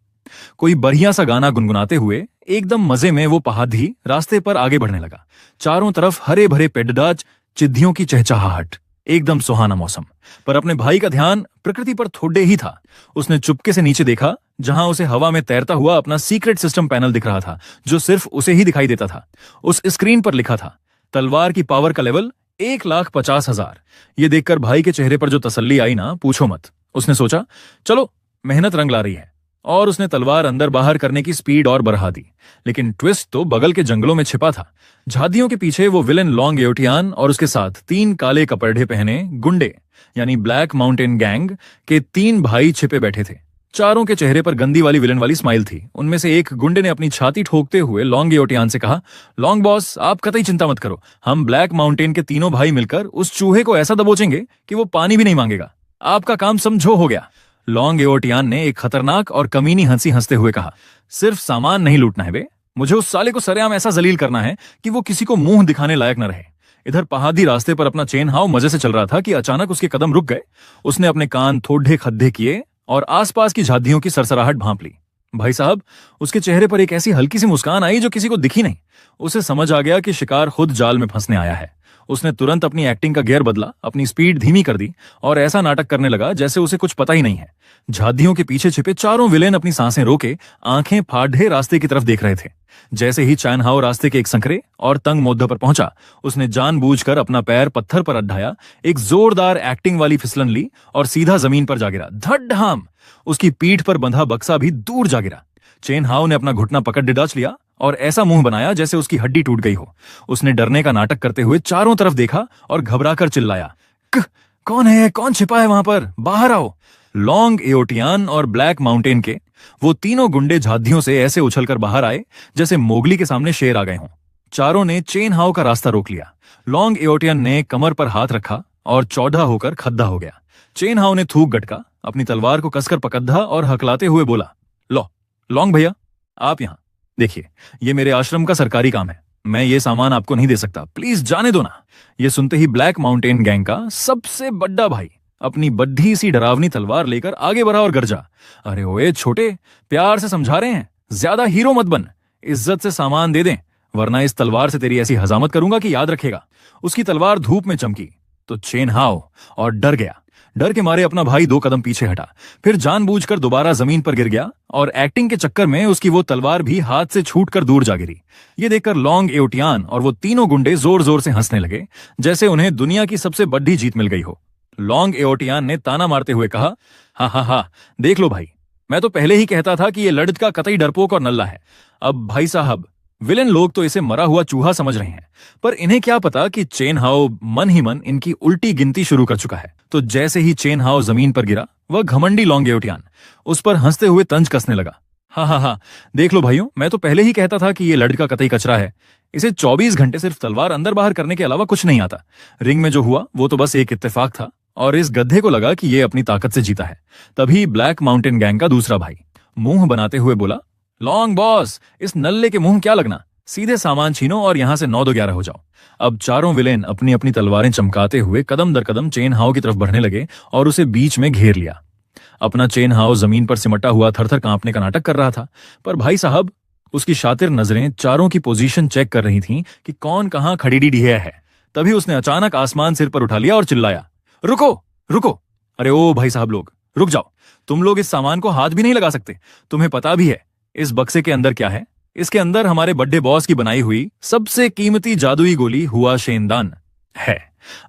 कोई बढ़िया सा गाना गुनगुनाते हुए एकदम मजे में वो पहाड़ी रास्ते पर आगे बढ़ने लगा। चारों तरफ हरे भरे पेड़दाज, चिद्धियों की चहचहाहट, एकदम सुहाना मौसम। पर अपने भाई का ध्यान प्रकृति पर थोड़े ही था। उसने चुपके से नीचे देखा, जहां उसे हवा में तैरता हुआ अपना सीक्रेट सिस्टम पैनल दिख रहा था, जो सिर्फ उसे ही दिखाई देता था। उस स्क्रीन पर लिखा था, तलवार की पावर का लेवल 1,50,000। ये देखकर भाई के चेहरे पर जो तसल्ली आई ना, पूछो मत। उसने सोचा, चलो मेहनत रंग ला रही है, और उसने तलवार अंदर बाहर करने की स्पीड और बढ़ा दी। लेकिन ट्विस्ट तो बगल के जंगलों में छिपा था। झादियों के पीछे वो विलेन लॉन्ग एओटियान और उसके साथ 3 काले कपड़े पहने गुंडे यानी ब्लैक माउंटेन गैंग के 3 भाई छिपे बैठे थे। चारों के चेहरे पर गंदी वाली विलेन वाली स्माइल थी। उनमें से एक गुंडे ने अपनी छाती ठोकते हुए लॉन्ग एओटियान से कहा, लॉन्ग बॉस, आप कतई चिंता मत करो, हम ब्लैक माउंटेन के तीनों भाई मिलकर उस चूहे को ऐसा दबोचेंगे कि वो पानी भी नहीं मांगेगा। आपका काम समझो हो गया। लॉन्ग एओटियान ने एक खतरनाक और कमीनी हंसी हंसते हुए कहा, सिर्फ सामान नहीं लूटना है बे, मुझे उस साले को सरेआम ऐसा जलील करना है कि वो किसी को मुंह दिखाने लायक न रहे। इधर पहाड़ी रास्ते पर अपना चेन हाउ मजे से चल रहा था कि अचानक उसके कदम रुक गए। उसने अपने कान थोड़े खद्दे किए और आसपास की झादियों की सरसराहट भांप ली। भाई साहब, उसके चेहरे पर एक ऐसी हल्की सी मुस्कान आई जो किसी को दिखी नहीं। उसे समझ आ गया कि शिकार खुद जाल में फंसने आया है। उसने तुरंत अपनी एक्टिंग का गियर बदला, अपनी स्पीड धीमी कर दी और ऐसा नाटक करने लगा जैसे उसे कुछ पता ही नहीं है। झादियों के पीछे छिपे चारों विलेन अपनी सांसें रोके आंखें फाड़े रास्ते की तरफ देख रहे थे। जैसे ही चैन हाउ रास्ते के एक संकरे और तंग मोद्दे पर पहुंचा, उसने जानबूझकर अपना पैर पत्थर पर अड्ढाया, एक जोरदार एक्टिंग वाली फिसलन ली और सीधा जमीन पर जा गिरा। धड़ाम! उसकी पीठ पर बंधा बक्सा भी दूर जा गिरा। चेन हाउ ने अपना घुटना पकड़ डिडाच लिया और ऐसा मुंह बनाया जैसे उसकी हड्डी टूट गई हो। उसने डरने का नाटक करते हुए चारों तरफ देखा और घबराकर चिल्लाया, कौन है? कौन छिपा है वहां पर? बाहर आओ! लॉन्ग एओटियान और ब्लैक माउंटेन के वो तीनों गुंडे झादियों से ऐसे उछलकर बाहर आए जैसे मोगली के सामने शेर आ गए हों। चारों ने चेन हाउ का रास्ता रोक लिया। लॉन्ग एओटियन ने कमर पर हाथ रखा और चौड़ा होकर खद्दा हो गया। चेन हाउ ने थूक गटका, अपनी तलवार को कसकर पकड़ा और हकलाते हुए बोला, लो लॉन्ग भैया, आप यहां देखिए, ये मेरे आश्रम का सरकारी काम है, मैं ये सामान आपको नहीं दे सकता, प्लीज जाने दो ना। ये सुनते ही ब्लैक माउंटेन गैंग का सबसे बड़ा भाई अपनी बड्ढी सी डरावनी तलवार लेकर आगे बढ़ा और गरजा, अरे ओए छोटे, प्यार से समझा रहे हैं, ज्यादा हीरो मत बन, इज्जत से सामान दे दें, वरना इस तलवार से तेरी ऐसी हजामत करूंगा कि याद रखेगा। उसकी तलवार धूप में चमकी तो चेन हाउ और डर गया। डर के मारे अपना भाई 2 कदम पीछे हटा, फिर जानबूझकर दोबारा जमीन पर गिर गया और एक्टिंग के चक्कर में उसकी वो तलवार भी हाथ से छूटकर दूर जा गिरी। ये देखकर लॉन्ग एओटियान और वो तीनों गुंडे जोर जोर से हंसने लगे, जैसे उन्हें दुनिया की सबसे बड़ी जीत मिल गई हो। लॉन्ग एओटियान ने ताना मारते हुए कहा, हा हा हा, देख लो भाई, मैं तो पहले ही कहता था कि ये लड़का कतई डरपोक और नल्ला है। अब भाई साहब, विलेन लोग तो इसे मरा हुआ चूहा समझ रहे हैं, पर इन्हें क्या पता कि चेन हाओ मन ही मन इनकी उल्टी गिनती शुरू कर चुका है। तो जैसे ही चेन हाओ जमीन पर गिरा, वह घमंडी लॉन्ग एओटियान उस पर हंसते हुए तंज कसने लगा। हा हा हा, देख लो भाइयों, मैं तो पहले ही कहता था कि ये लड़का कतई कचरा है। इसे 24 घंटे सिर्फ तलवार अंदर बाहर करने के अलावा कुछ नहीं आता। रिंग में जो हुआ वो तो बस एक इत्तेफाक था, और इस गधे को लगा कि ये अपनी ताकत से जीता है। तभी ब्लैक माउंटेन गैंग का दूसरा भाई मुंह बनाते हुए बोला, लॉन्ग बॉस, इस नल्ले के मुंह क्या लगना, सीधे सामान छीनो और यहां से 9-2-11 हो जाओ। अब चारों विलेन अपनी अपनी तलवारें चमकाते हुए कदम दर कदम चेन हाओ की तरफ बढ़ने लगे और उसे बीच में घेर लिया। अपना चेन हाओ जमीन पर सिमटा हुआ थरथर कांपने का नाटक कर रहा था, पर भाई साहब, उसकी शातिर नजरें चारों की पोजीशन चेक कर रही थीं कि कौन कहां खड़ी ढिया है। तभी उसने अचानक आसमान सिर पर उठा लिया और चिल्लाया, रुको रुको, अरे ओ भाई साहब लोग, रुक जाओ, तुम लोग इस सामान को हाथ भी नहीं लगा सकते। तुम्हें पता भी है इस बक्से के अंदर क्या है? इसके अंदर हमारे बड्डे बॉस की बनाई हुई सबसे कीमती जादुई गोली हुआ शेंदान है।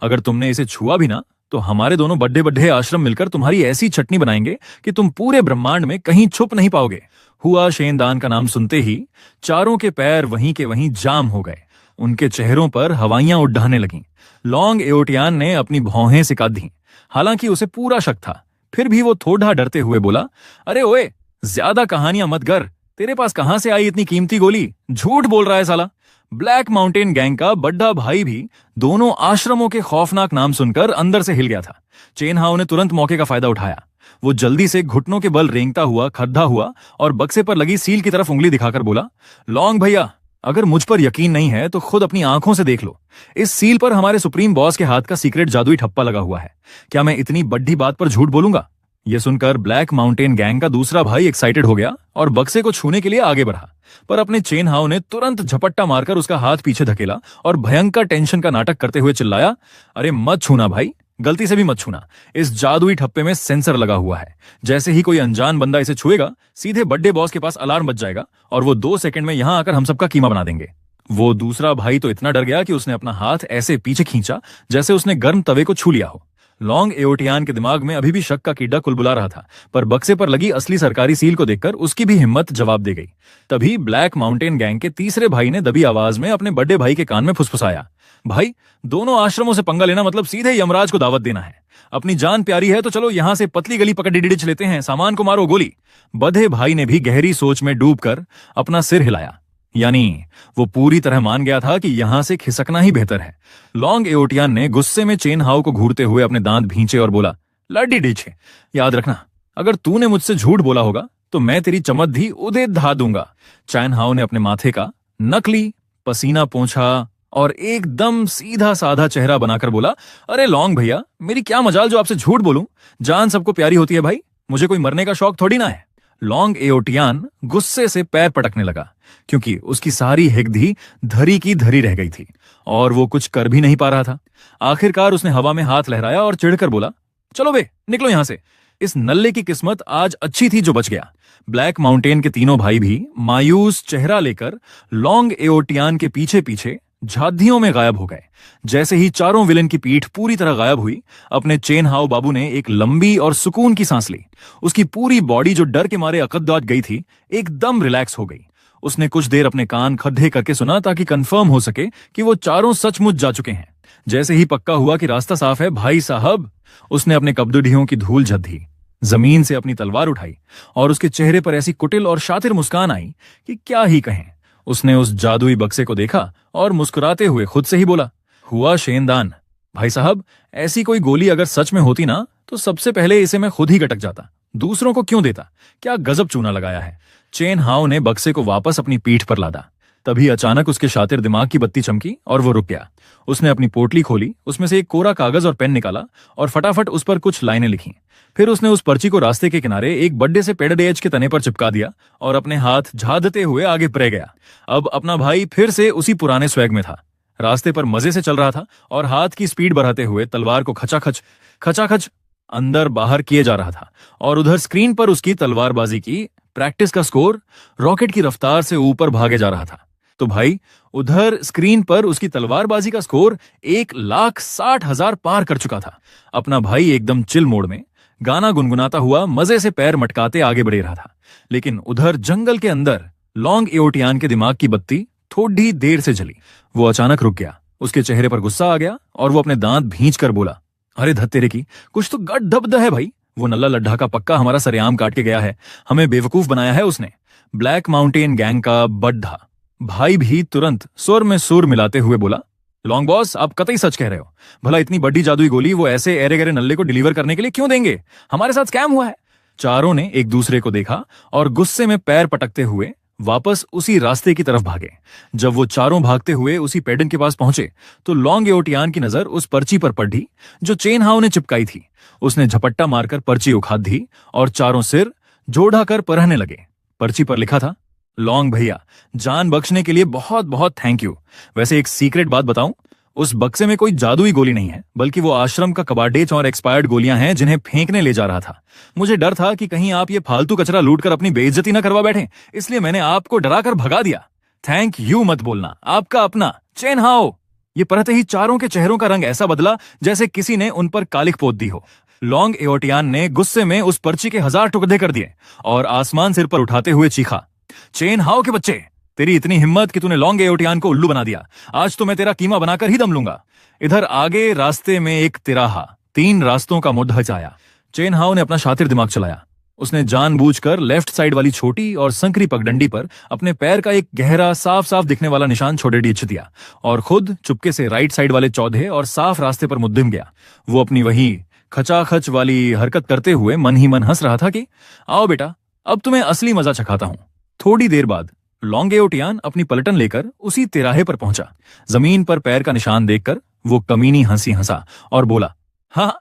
अगर तुमने इसे छुआ भी ना, तो हमारे दोनों बड्डे बड्डे आश्रम मिलकर तुम्हारी ऐसी चटनी बनाएंगे कि तुम पूरे ब्रह्मांड में कहीं छुप नहीं पाओगे। हुआ शेंदान का नाम सुनते ही चारों के पैर वहीं के वहीं जाम हो गए। उनके चेहरों पर हवाइयां उड़ाने लगीं। लॉन्ग एओटियान ने अपनी भौहें सिका दी। हालांकि उसे पूरा शक था, फिर भी वो थोड़ा डरते हुए बोला, अरे ओए, ज्यादा कहानियां मत कर, तेरे पास कहां से आई इतनी कीमती गोली? झूठ बोल रहा है साला। ब्लैक माउंटेन गैंग का बड्डा भाई भी दोनों आश्रमों के खौफनाक नाम सुनकर अंदर से हिल गया था। चेन हाओ ने तुरंत मौके का फायदा उठाया। वो जल्दी से घुटनों के बल रेंगता हुआ खड्डा हुआ और बक्से पर लगी सील की तरफ उंगली दिखाकर बोला, लॉन्ग भैया, अगर मुझ पर यकीन नहीं है तो खुद अपनी आंखों से देख लो। इस सील पर हमारे सुप्रीम बॉस के हाथ का सीक्रेट जादुई ठप्पा लगा हुआ है। क्या मैं इतनी बड़ी बात पर झूठ बोलूंगा? यह सुनकर ब्लैक माउंटेन गैंग का दूसरा भाई एक्साइटेड हो गया और बक्से को छूने के लिए आगे बढ़ा, पर अपने चेन हाओ ने तुरंत झपट्टा मारकर उसका हाथ पीछे धकेला और भयंकर टेंशन का नाटक करते हुए चिल्लाया, अरे मत छूना भाई, गलती से भी मत छूना। इस जादुई ठप्पे में सेंसर लगा हुआ है। जैसे ही कोई अनजान बंदा इसे छुएगा, सीधे बड्डे बॉस के पास अलार्म बज जाएगा और वो 2 सेकंड में यहां आकर हम सबका कीमा बना देंगे। वो दूसरा भाई तो इतना डर गया कि उसने अपना हाथ ऐसे पीछे खींचा जैसे उसने गर्म तवे को छू लिया हो। लॉन्ग एओटियान के दिमाग में अभी भी शक का कीड़ा कुलबुला रहा था, पर बक्से पर लगी असली सरकारी सील को देखकर उसकी भी हिम्मत जवाब दे गई। तभी ब्लैक माउंटेन गैंग के तीसरे भाई ने दबी आवाज में अपने बड़े भाई के कान में फुसफुसाया, भाई, दोनों आश्रमों से पंगा लेना मतलब सीधे यमराज को दावत देना है। अपनी जान प्यारी है तो चलो यहां से पतली गली पकड़ डिडिच लेते हैं, सामान को मारो गोली। बधे भाई ने भी गहरी सोच में डूबकर अपना सिर हिलाया, यानी वो पूरी तरह मान गया था कि यहां से खिसकना ही बेहतर है। लॉन्ग एओटियान ने गुस्से में चेन हाओ को घूरते हुए अपने दांत भींचे और बोला, लड्डी डीछे, याद रखना, अगर तूने मुझसे झूठ बोला होगा तो मैं तेरी चमद्धी उदे धा दूंगा। चैन हाओ ने अपने माथे का नकली पसीना पोंछा और एकदम सीधा साधा चेहरा बनाकर बोला, अरे लॉन्ग भैया, मेरी क्या मजाल जो आपसे झूठ बोलूं, जान सबको प्यारी होती है भाई, मुझे कोई मरने का शौक थोड़ी ना है। लॉन्ग एओटियान गुस्से से पैर पटकने लगा, क्योंकि उसकी सारी हिगदी धरी की धरी रह गई थी और वो कुछ कर भी नहीं पा रहा था। आखिरकार उसने हवा में हाथ लहराया और चिढ़कर बोला, चलो बे, निकलो यहां से। इस नल्ले की किस्मत आज अच्छी थी जो बच गया। ब्लैक माउंटेन के तीनों भाई भी मायूस चेहरा लेकर लॉन्ग एओटियान के पीछे पीछे झाधियों में गायब हो गए। जैसे ही चारों विलेन की पीठ पूरी तरह गायब हुई, अपने चेन हाओ बाबू ने एक लंबी और सुकून की सांस ली। उसकी पूरी बॉडी जो डर के मारे अकददाट गई थी, एकदम रिलैक्स हो गई। उसने कुछ देर अपने कान खड्डे करके सुना ताकि कंफर्म हो सके कि वो चारों सचमुच जा चुके हैं। जैसे ही पक्का हुआ कि रास्ता साफ है भाई साहब, उसने अपने कब्दुढ़ियों की धूल झद दी, जमीन से अपनी तलवार उठाई और उसके चेहरे पर ऐसी कुटिल और शातिर मुस्कान आई कि क्या ही कहें। उसने उस जादुई बक्से को देखा और मुस्कुराते हुए खुद से ही बोला, हुआ शेंदान। भाई साहब, ऐसी कोई गोली अगर सच में होती ना, तो सबसे पहले इसे मैं खुद ही गटक जाता, दूसरों को क्यों देता। क्या गजब चूना लगाया है। चेन हाओ ने बक्से को वापस अपनी पीठ पर लादा। तभी अचानक उसके शातिर दिमाग की बत्ती चमकी और वो रुक गया। उसने अपनी पोटली खोली, उसमें से एक कोरा कागज और पेन निकाला और फटाफट उस पर कुछ लाइनें लिखी। फिर उसने उस पर्ची को रास्ते के किनारे एक बड्डे से पेड़ एज के तने पर चिपका दिया और अपने हाथ झादते हुए आगे बढ़ गया। अब अपना भाई फिर से उसी पुराने स्वैग में था। रास्ते पर मजे से चल रहा था और हाथ की स्पीड बढ़ाते हुए तलवार को खचाखच अंदर बाहर किए जा रहा था। और उधर स्क्रीन पर उसकी तलवारबाजी की प्रैक्टिस का स्कोर रॉकेट की रफ्तार से ऊपर भागे जा रहा था। तो भाई, उधर स्क्रीन पर उसकी तलवारबाजी का स्कोर 1,60,000 पार कर चुका था। अपना भाई एकदम चिल मोड में गाना गुनगुनाता हुआ मजे से पैर मटकाते आगे बढ़ रहा था। लेकिन उधर जंगल के अंदर लॉन्ग एओटियान के दिमाग की बत्ती थोड़ी देर से जली। वो अचानक रुक गया, उसके चेहरे पर गुस्सा आ गया और वो अपने दांत भींच कर बोला, अरे धत्तेरे की, कुछ तो गट धब्ध है भाई। वो नल्ला लड्ढा का पक्का हमारा सरेआम काट के गया है, हमें बेवकूफ बनाया है उसने। ब्लैक माउंटेन गैंग का बड्ढा भाई भी तुरंत सुर में सुर मिलाते हुए बोला, लॉन्ग बॉस, आप कतई सच कह रहे हो। भला इतनी बड़ी जादुई गोली वो ऐसे एरे गरे नल्ले को डिलीवर करने के लिए क्यों देंगे? हमारे साथ स्कैम हुआ है। चारों ने एक दूसरे को देखा और गुस्से में पैर पटकते हुए वापस उसी रास्ते की तरफ भागे। जब वो चारों भागते हुए उसी पेडन के पास पहुंचे तो लॉन्ग एओटियान की नजर उस पर्ची पर पड़ी जो चेन हाउ ने चिपकाई थी। उसने झपट्टा मारकर पर्ची उखाड़ दी और चारों सिर जोड़ा कर परहने लगे। पर्ची पर लिखा था, लॉन्ग भैया, जान बख्शने के लिए बहुत बहुत थैंक यू। वैसे एक सीक्रेट बात बताऊं, उस बक्से में कोई जादुई गोली नहीं है, बल्कि वो आश्रम का कबाडेच और एक्सपायर्ड गोलियां हैं जिन्हें फेंकने ले जा रहा था। मुझे डर था कि कहीं आप ये फालतू कचरा लूटकर अपनी बेइज्जती न करवा बैठे, इसलिए मैंने आपको डराकर भगा दिया। थैंक यू मत बोलना, आपका अपना चेन हाओ। ये पढ़ते ही चारों के चेहरों का रंग ऐसा बदला जैसे किसी ने उन पर कालिख पोत दी हो। लॉन्ग एओटियान ने गुस्से में उस पर्ची के 1000 टुकड़े कर दिए और आसमान सिर पर उठाते हुए चीखा, चेन हाओ के बच्चे, तेरी इतनी हिम्मत कि तूने लॉन्ग एओटियान को उल्लू बना दिया। आज तो मैं तेरा कीमा बनाकर ही दम लूंगा। इधर आगे रास्ते में एक तिराहा 3 रास्तों का मुद्दच आया। चेन हाओ ने अपना शातिर दिमाग चलाया। उसने जानबूझकर लेफ्ट साइड वाली छोटी और संकरी पगडंडी पर अपने पैर का एक गहरा साफ साफ दिखने वाला निशान छोड़े डीच दिया और खुद चुपके से राइट साइड वाले चौधे और साफ रास्ते पर मुद्दिम गया। वो अपनी वही खचाखच वाली हरकत करते हुए मन ही मन हंस रहा था कि आओ बेटा, अब तुम्हें असली मजा चखाता हूं। थोड़ी देर बाद लॉन्ग एओटियान अपनी पलटन लेकर उसी तिराहे पर पहुंचा। जमीन पर पैर का निशान देखकर वो कमीनी हंसी हंसा और बोला, हाँ,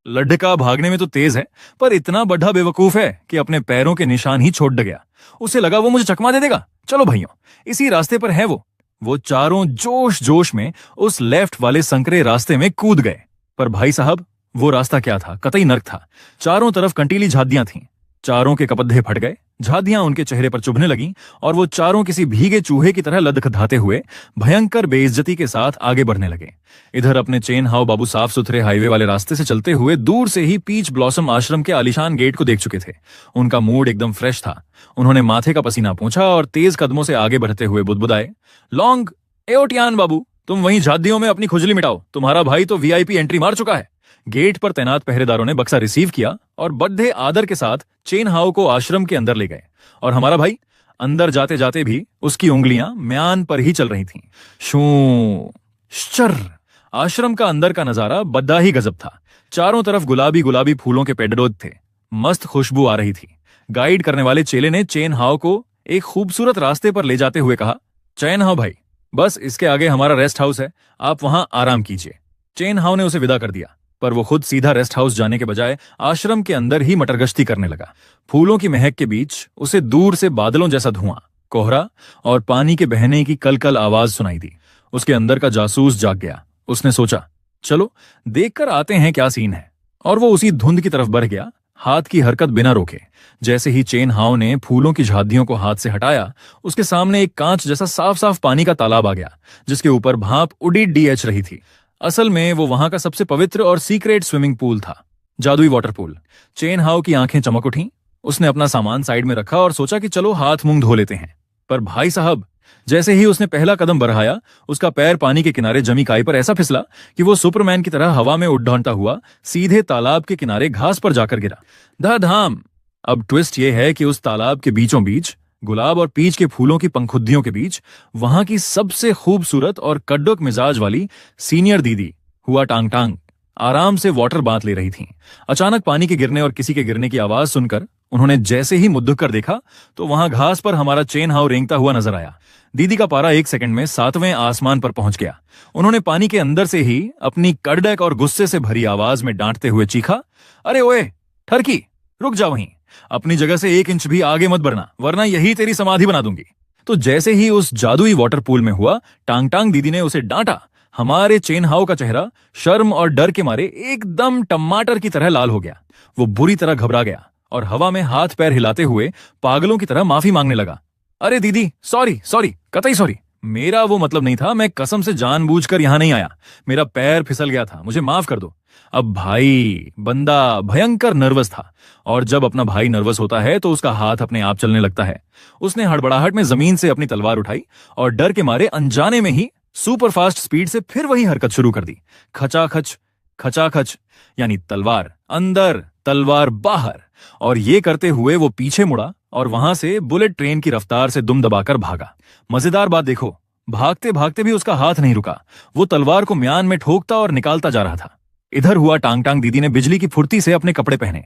लड्ढका भागने में तो तेज है, पर इतना बड़ा बेवकूफ है कि अपने पैरों के निशान ही छोड़ गया। उसे लगा वो मुझे चकमा दे देगा। चलो भाइयों, इसी रास्ते पर है वो चारों जोश जोश में उस लेफ्ट वाले संकरे रास्ते में कूद गए। पर भाई साहब, वो रास्ता क्या था? कतई नर्क था। चारों तरफ कंटीली झादियां थीं। चारों के कपद्धे फट गए, झादियां उनके चेहरे पर चुभने लगीं और वो चारों किसी भीगे चूहे की तरह लदखदाते हुए भयंकर बेइज्जती के साथ आगे बढ़ने लगे। इधर अपने चेन हाउ बाबू साफ सुथरे हाईवे वाले रास्ते से चलते हुए दूर से ही पीच ब्लॉसम आश्रम के आलीशान गेट को देख चुके थे। उनका मूड एकदम फ्रेश था। उन्होंने माथे का पसीना पोंछा और तेज कदमों से आगे बढ़ते हुए बुदबुदाए, लॉन्ग एओटियान बाबू, तुम वहीं झादियों में अपनी खुजली मिटाओ। तुम्हारा भाई तो वीआईपी एंट्री मार चुका है। गेट पर तैनात पहरेदारों ने बक्सा रिसीव किया और बड़े आदर के साथ चेन हाउ को आश्रम के अंदर ले गए। और हमारा भाई अंदर जाते जाते भी उसकी उंगलियां म्यान पर ही चल रही थीं। शू शर। आश्रम का अंदर का नजारा बद्दा ही गजब था। चारों तरफ गुलाबी गुलाबी फूलों के पेड़ोद थे। मस्त खुशबू आ रही थी। गाइड करने वाले चेले ने चेन हाउ को एक खूबसूरत रास्ते पर ले जाते हुए कहा, चेन हाउ भाई, बस इसके आगे हमारा रेस्ट हाउस है, आप वहां आराम कीजिए। चेन हाउ ने उसे विदा कर दिया, पर वो खुद सीधा रेस्ट हाउस जाने के बजाय आश्रम के अंदर ही मटरगश्ती करने लगा। फूलों की महक के बीच उसे दूर से बादलों जैसा धुआं, कोहरा और पानी के बहने की कलकल आवाज सुनाई दी। उसके अंदर का जासूस जाग गया। उसने सोचा, चलो देखकर आते हैं क्या सीन है, और वो उसी धुंध की तरफ बढ़ गया, हाथ की हरकत बिना रोके। जैसे ही चेन हाउ ने फूलों की झादियों को हाथ से हटाया, उसके सामने एक कांच जैसा साफ साफ पानी का तालाब आ गया, जिसके ऊपर भाप उड़ी डीएच रही थी। असल में वो वहां का सबसे पवित्र और सीक्रेट स्विमिंग पूल था, जादुई वाटर पूल। चेन हाउ की आंखें चमक उठीं। उसने अपना सामान साइड में रखा और सोचा कि चलो हाथ मुंह धो लेते हैं। पर भाई साहब, जैसे ही उसने पहला कदम बढ़ाया, उसका पैर पानी के किनारे जमी काई पर ऐसा फिसला कि वो सुपरमैन की तरह हवा में उड्डाणता हुआ सीधे तालाब के किनारे घास पर जाकर गिरा। धाम। अब ट्विस्ट ये है कि उस तालाब के बीचों बीच, गुलाब और पीच के फूलों की पंखुद्दियों के बीच, वहां की सबसे खूबसूरत और कड्डक मिजाज वाली सीनियर दीदी हुआ टांग टांग आराम से वाटर बाथ ले रही थीं। अचानक पानी के गिरने और किसी के गिरने की आवाज सुनकर उन्होंने जैसे ही मुद्दुक कर देखा तो वहां घास पर हमारा चेन हाउ रेंगता हुआ नजर आया। दीदी का पारा 1 सेकंड में 7वें आसमान पर पहुंच गया। उन्होंने पानी के अंदर से ही अपनी कड़क और गुस्से से भरी आवाज में डांटते हुए चीखा, अरे ओए ठरकी, रुक जा वहीं, अपनी जगह से 1 इंच भी आगे मत बढ़ना, वरना यही तेरी समाधि बना दूंगी। तो जैसे ही उस जादुई वाटर पूल में हुआ, टांग टांग दीदी ने उसे डांटा। हमारे चेन हाउ का चेहरा शर्म और डर के मारे एकदम टमाटर की तरह लाल हो गया। वो बुरी तरह घबरा गया और हवा में हाथ पैर हिलाते हुए पागलों की तरह माफी मांगने लगा। अरे दीदी, सॉरी, कतई सॉरी, मेरा वो मतलब नहीं था, मैं कसम से जानबूझकर यहां नहीं आया। मेरा पैर फिसल गया था, मुझे माफ कर दो। अब भाई बंदा भयंकर नर्वस था, और जब अपना भाई नर्वस होता है तो उसका हाथ अपने आप चलने लगता है। उसने हड़बड़ाहट में जमीन से अपनी तलवार उठाई और डर के मारे अनजाने में ही सुपर फास्ट स्पीड से फिर वही हरकत शुरू कर दी। खचाखच खचाखच, यानी तलवार अंदर तलवार बाहर। और ये करते हुए वो पीछे मुड़ा और वहां से बुलेट ट्रेन की रफ्तार से दुम दबाकर भागा। मजेदार बात देखो, भागते भागते भी उसका हाथ नहीं रुका। वो तलवार को म्यान में ठोकता और निकालता जा रहा था। इधर हुआ टांग टांग दीदी ने बिजली की फुर्ती से अपने कपड़े पहने।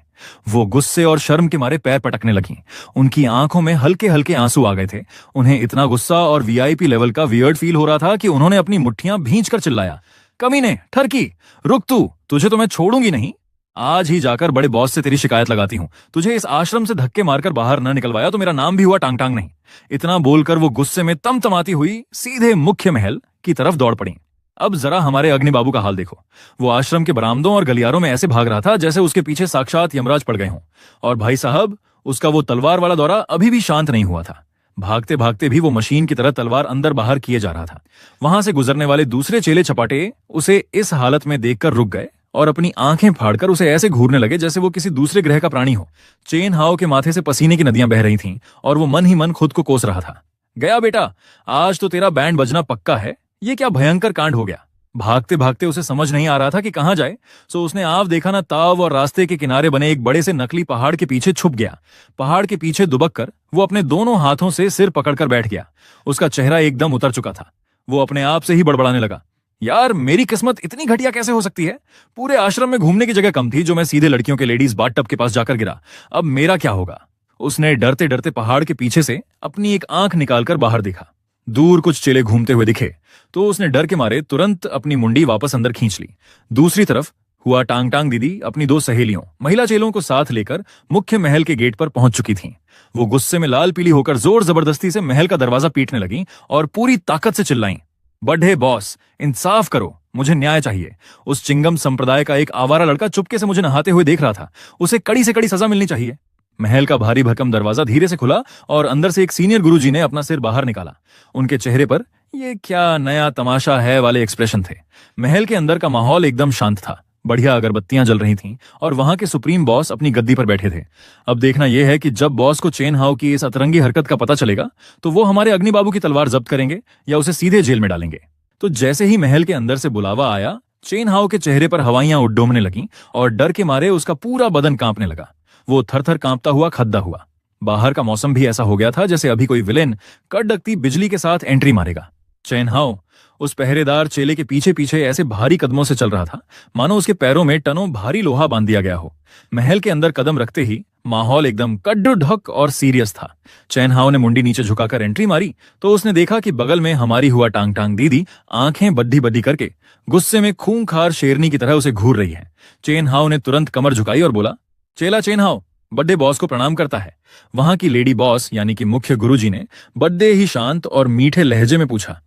वो गुस्से और शर्म के मारे पैर पटकने लगी। उनकी आंखों में हल्के हल्के आंसू आ गए थे। उन्हें इतना गुस्सा और वीआईपी लेवल का वियर्ड फील हो रहा था कि उन्होंने अपनी मुट्ठियां भींचकर चिल्लाया, कमीने, ठरकी, रुक तू, तुझे तो मैं छोड़ूंगी नहीं। आज ही जाकर बड़े बॉस से तेरी शिकायत लगाती हूँ। तुझे इस आश्रम से धक्के मारकर बाहर न निकलवाया तो मेरा नाम भी हुआ टांग टांग नहीं। इतना बोलकर वो गुस्से में तमतमाती हुई सीधे मुख्य महल की तरफ दौड़ पड़ी। अब जरा हमारे अग्नि बाबू का हाल देखो। वो आश्रम के बरामदों और गलियारों में ऐसे भाग रहा था जैसे उसके पीछे साक्षात यमराज पड़ गए हों। और भाई साहब, उसका वो तलवार वाला दौरा अभी भी शांत नहीं हुआ था। भागते भागते भी वो मशीन की तरह तलवार अंदर बाहर किए जा रहा था। वहां से गुजरने वाले दूसरे चेले चपाटे उसे इस हालत में देखकर रुक गए और अपनी आंखें फाड़कर उसे ऐसे घूरने लगे जैसे वो किसी दूसरे ग्रह का प्राणी हो। चेन हाओ के माथे से पसीने की नदियां बह रही थीं और वो मन ही मन खुद को कोस रहा था। गया बेटा, आज तो तेरा बैंड बजना पक्का है। ये क्या भयंकर कांड हो गया। भागते भागते उसे समझ नहीं आ रहा था कि कहां जाए, सो उसने आव देखा ना ताव और रास्ते के किनारे बने एक बड़े से नकली पहाड़ के पीछे छुप गया। पहाड़ के पीछे दुबक कर वो अपने दोनों हाथों से सिर पकड़कर बैठ गया। उसका चेहरा एकदम उतर चुका था। वो अपने आप से ही बड़बड़ाने लगा, यार मेरी किस्मत इतनी घटिया कैसे हो सकती है। पूरे आश्रम में घूमने की जगह कम थी जो मैं सीधे लड़कियों के लेडीज बाथटब के पास जाकर गिरा। अब मेरा क्या होगा। उसने डरते डरते पहाड़ के पीछे से अपनी एक आंख निकालकर बाहर देखा। दूर कुछ चेले घूमते हुए दिखे तो उसने डर के मारे तुरंत अपनी मुंडी वापस अंदर खींच ली। दूसरी तरफ हुआ टांग टांग दीदी अपनी दो सहेलियों महिला चेलों को साथ लेकर मुख्य महल के गेट पर पहुंच चुकी थीं। वो गुस्से में लाल पीली होकर जोर जबरदस्ती से महल का दरवाजा पीटने लगी और पूरी ताकत से चिल्लाईं, बड़े बॉस, इंसाफ करो, मुझे न्याय चाहिए। उस चिंगम संप्रदाय का एक आवारा लड़का चुपके से मुझे नहाते हुए देख रहा था। उसे कड़ी से कड़ी सजा मिलनी चाहिए। महल का भारी भरकम दरवाजा धीरे से खुला और अंदर से एक सीनियर गुरुजी ने अपना सिर बाहर निकाला। उनके चेहरे पर ये क्या नया तमाशा है वाले एक्सप्रेशन थे। महल के अंदर का माहौल एकदम शांत था। बढ़िया अगरबत्तियां जल रही थीं और वहां के सुप्रीम बॉस अपनी गद्दी पर बैठे थे। अब देखना यह है कि जब बॉस को चेन हाउ की इस अतरंगी हरकत का पता चलेगा तो वो हमारे अग्नि बाबू की तलवार जब्त करेंगे या उसे सीधे जेल में डालेंगे। तो जैसे ही महल के अंदर से बुलावा आया, चेन हाउ के चेहरे पर हवाइयां उड्डोमने लगीं और डर के मारे उसका पूरा बदन कांपने लगा। वो थर थर कांपता हुआ खद्दा हुआ। बाहर का मौसम भी ऐसा हो गया था जैसे अभी कोई विलेन कड़कती बिजली के साथ एंट्री मारेगा। चेन हाउ उस पहरेदार चेले के पीछे पीछे ऐसे भारी कदमों से चल रहा था मानो उसके पैरों में टनों भारी लोहा बांध दिया गया हो। महल के अंदर कदम रखते ही माहौल एकदम कड्डू ढक और सीरियस था। चैन हाउ ने मुंडी नीचे झुकाकर एंट्री मारी तो उसने देखा कि बगल में हमारी हुआ टांग टांग दीदी आंखें बड्डी बड्डी करके गुस्से में खूंखार शेरनी की तरह उसे घूर रही है। चेन हाउ ने तुरंत कमर झुकाई और बोला, चेला चेन हाउ बड्डे बॉस को प्रणाम करता है। वहां की लेडी बॉस यानी कि मुख्य गुरुजी ने बड्डे ही शांत और मीठे लहजे में पूछा,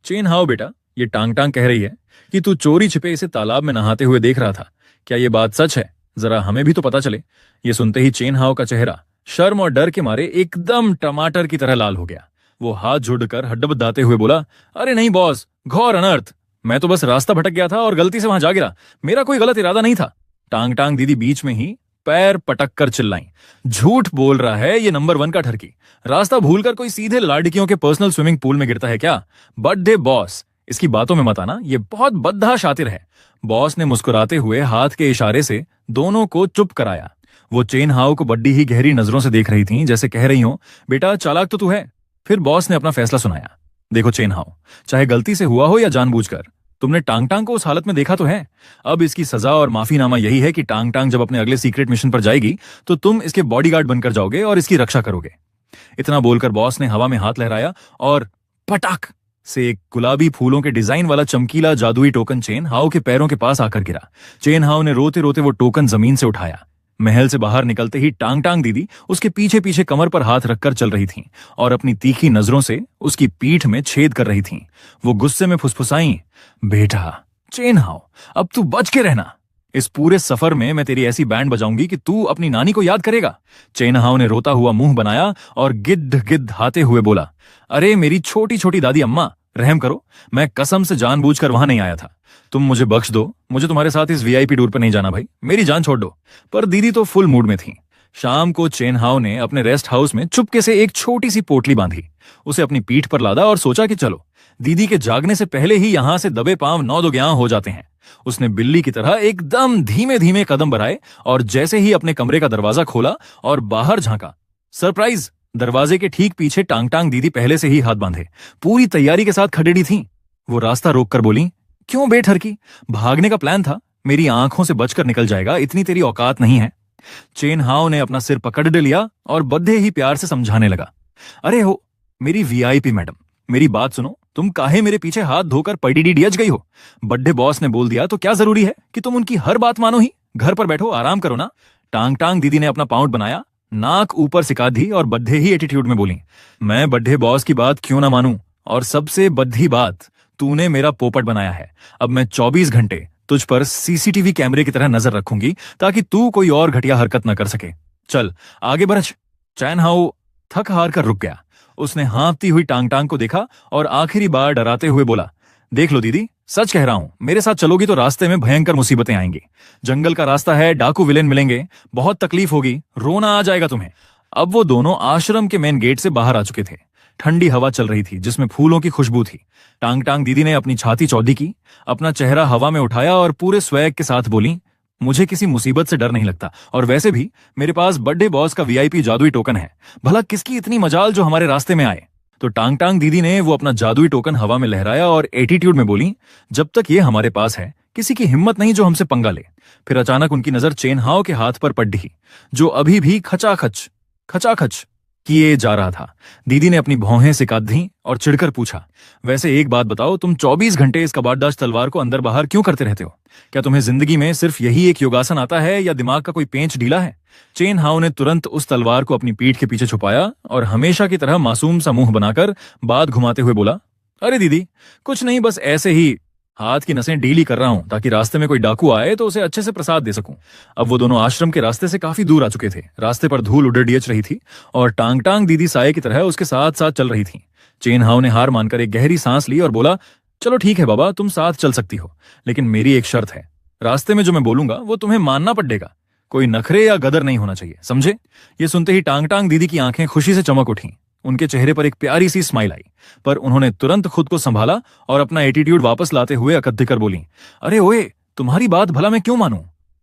चेन हाउ बेटा, ये टांग टांग कह रही है कि तू चोरी छिपे इसे तालाब में नहाते हुए देख रहा था। क्या ये बात सच है? जरा हमें भी तो पता चले। ये सुनते ही चेन हाउ का चेहरा शर्म और डर के मारे एकदम टमाटर की तरह लाल हो गया। वो हाथ जोड़कर हड्डबड्डाते हुए बोला, अरे नहीं बॉस, घोर अनर्थ, मैं तो बस रास्ता भटक गया था और गलती से वहां जा गिरा। मेरा कोई गलत इरादा नहीं था। टांग टांग दीदी बीच में ही पैर पटक कर चिल्लाई, झूठ बोल रहा है ये नंबर 1 का ठरकी। रास्ता भूलकर कोई सीधे लाड़कियों के पर्सनल स्विमिंग पूल में गिरता है क्या? बर्थडे बॉस, इसकी बातों में मत आना, ये बहुत बद्धा शातिर है। बॉस ने मुस्कुराते हुए हाथ के इशारे से दोनों को चुप कराया। वो चेन हाउ को बड्डी ही गहरी नजरों से देख रही थीं, जैसे कह रही हो, बेटा चालाक तो तू है। फिर बॉस ने अपना फैसला सुनाया, देखो चेन हाउ, चाहे गलती से हुआ हो या जानबूझकर, तुमने टांग टांग को उस हालत में देखा तो है। अब इसकी सजा और माफीनामा यही है कि टांग टांग जब अपने अगले सीक्रेट मिशन पर जाएगी तो तुम इसके बॉडीगार्ड बनकर जाओगे और इसकी रक्षा करोगे। इतना बोलकर बॉस ने हवा में हाथ लहराया और पटाक से एक गुलाबी फूलों के डिजाइन वाला चमकीला जादुई टोकन चेन हाउ के पैरों के पास आकर गिरा। चेन हाउ ने रोते रोते वो टोकन जमीन से उठाया। महल से बाहर निकलते ही टांग टांग दीदी उसके पीछे पीछे कमर पर हाथ रखकर चल रही थीं और अपनी तीखी नजरों से उसकी पीठ में छेद कर रही थीं। वो गुस्से में फुसफुसाईं, बेटा चेन हाउ, अब तू बच के रहना। इस पूरे सफर में मैं तेरी ऐसी बैंड बजाऊंगी कि तू अपनी नानी को याद करेगा। चेन हाउ ने रोता हुआ मुंह बनाया और गिद्ध गिद्धाते हुए बोला, अरे मेरी छोटी छोटी दादी अम्मा, रहम करो, मैं कसम से जानबूझकर वहां नहीं आया था। तुम मुझे बख्श दो, मुझे तुम्हारे साथ इस वीआईपी टूर पर नहीं जाना भाई, मेरी जान छोड़ दो। पर दीदी तो फुल मूड में थी। शाम को चेन हाउ ने अपने रेस्ट हाउस में चुपके से एक छोटी सी पोटली बांधी, उसे अपनी पीठ पर लादा और सोचा कि चलो दीदी के जागने से पहले ही यहां से दबे पांव नौ दो ग्यां हो जाते हैं। उसने बिल्ली की तरह एकदम धीमे धीमे कदम बढ़ाए और जैसे ही अपने कमरे का दरवाजा खोला और बाहर झांका, सरप्राइज, दरवाजे के ठीक पीछे टांग टांग दीदी पहले से ही हाथ बांधे पूरी तैयारी के साथ खड़ी थी। वो रास्ता रोककर बोली, क्यों बेठरकी, भागने का प्लान था, मेरी आंखों से बचकर निकल जाएगा, इतनी तेरी औकात नहीं है। चेन हाउ ने अपना सिर पकड़ लिया और बद्धे ही प्यार से समझाने लगा, अरे हो मेरी वीआईपी मैडम, मेरी बात सुनो, तुम काहे मेरे पीछे हाथ धोकर पडीडीडीएच गई हो? बड्ढे बॉस ने बोल दिया तो क्या जरूरी है कि तुम उनकी हर बात मानो ही? घर पर बैठो, आराम करो ना। टांग टांग दीदी ने अपना पाउंड बनाया, नाक ऊपर सिका दी और बड्ढे ही एटीट्यूड में बोली, मैं बड्ढे बॉस की बात क्यों ना मानूं? और सबसे बद्धी बात, तूने मेरा पोपट बनाया है। अब मैं 24 घंटे तुझ पर सीसीटीवी कैमरे की तरह नजर रखूंगी ताकि तू कोई और घटिया हरकत न कर सके। चल आगे बढ़। चैन हाउ थक हार कर रुक गया। उसने हाँफती हुई टांग टांग को देखा और आखिरी बार डराते हुए बोला, देख लो दीदी, सच कह रहा हूं, मेरे साथ चलोगी तो रास्ते में भयंकर मुसीबतें आएंगी। जंगल का रास्ता है, डाकू विलेन मिलेंगे, बहुत तकलीफ होगी, रोना आ जाएगा तुम्हें। अब वो दोनों आश्रम के मेन गेट से बाहर आ चुके थे। ठंडी हवा चल रही थी जिसमें फूलों की खुशबू थी। टांग टांग दीदी ने अपनी छाती चौड़ी की, अपना चेहरा हवा में उठाया और पूरे स्वैग के साथ बोली, मुझे किसी मुसीबत से डर नहीं लगता, और वैसे भी मेरे पास बर्थडे बॉस का वीआईपी जादुई टोकन है। भला किसकी इतनी मजाल जो हमारे रास्ते में आए। तो टांग टांग दीदी ने वो अपना जादुई टोकन हवा में लहराया और एटीट्यूड में बोली, जब तक ये हमारे पास है किसी की हिम्मत नहीं जो हमसे पंगा ले। फिर अचानक उनकी नजर चेन हाउ के हाथ पर पड़ी, जो अभी भी खचाखच खचाखच किए जा रहा था। दीदी ने अपनी भौहें सिका दी और चिढ़कर पूछा, वैसे एक बात बताओ, तुम 24 घंटे इस कबाड़दाज तलवार को अंदर बाहर क्यों करते रहते हो? क्या तुम्हें जिंदगी में सिर्फ यही एक योगासन आता है या दिमाग का कोई पेंच ढीला है? चेन हाउ ने तुरंत उस तलवार को अपनी पीठ के पीछे छुपाया और हमेशा की तरह मासूम सा मुंह बनाकर बात घुमाते हुए बोला, अरे दीदी कुछ नहीं, बस ऐसे ही हाथ की नसें ढीली कर रहा हूं ताकि रास्ते में कोई डाकू आए तो उसे अच्छे से प्रसाद दे सकूं। अब वो दोनों आश्रम के रास्ते से काफी दूर आ चुके थे। रास्ते पर धूल उड़ियच रही थी और टांग टांग दीदी साये की तरह उसके साथ साथ चल रही थी। चेन हाउ ने हार मानकर एक गहरी सांस ली और बोला, चलो ठीक है बाबा, तुम साथ चल सकती हो, लेकिन मेरी एक शर्त है, रास्ते में जो मैं बोलूंगा वो तुम्हें मानना पड़ेगा। कोई नखरे या गदर नहीं होना चाहिए, समझे? ये सुनते ही टांग टांग दीदी की आंखें खुशी से चमक उठी। उनके चेहरे पर एक प्यारी सी स्माइल आई, पर उन्होंने तुरंत खुद को संभाला और अपना एटीट्यूड वापस लाते हुए अकद्य कर बोली, अरे ओए, तुम्हारी बात भला मैं क्यों मानूं?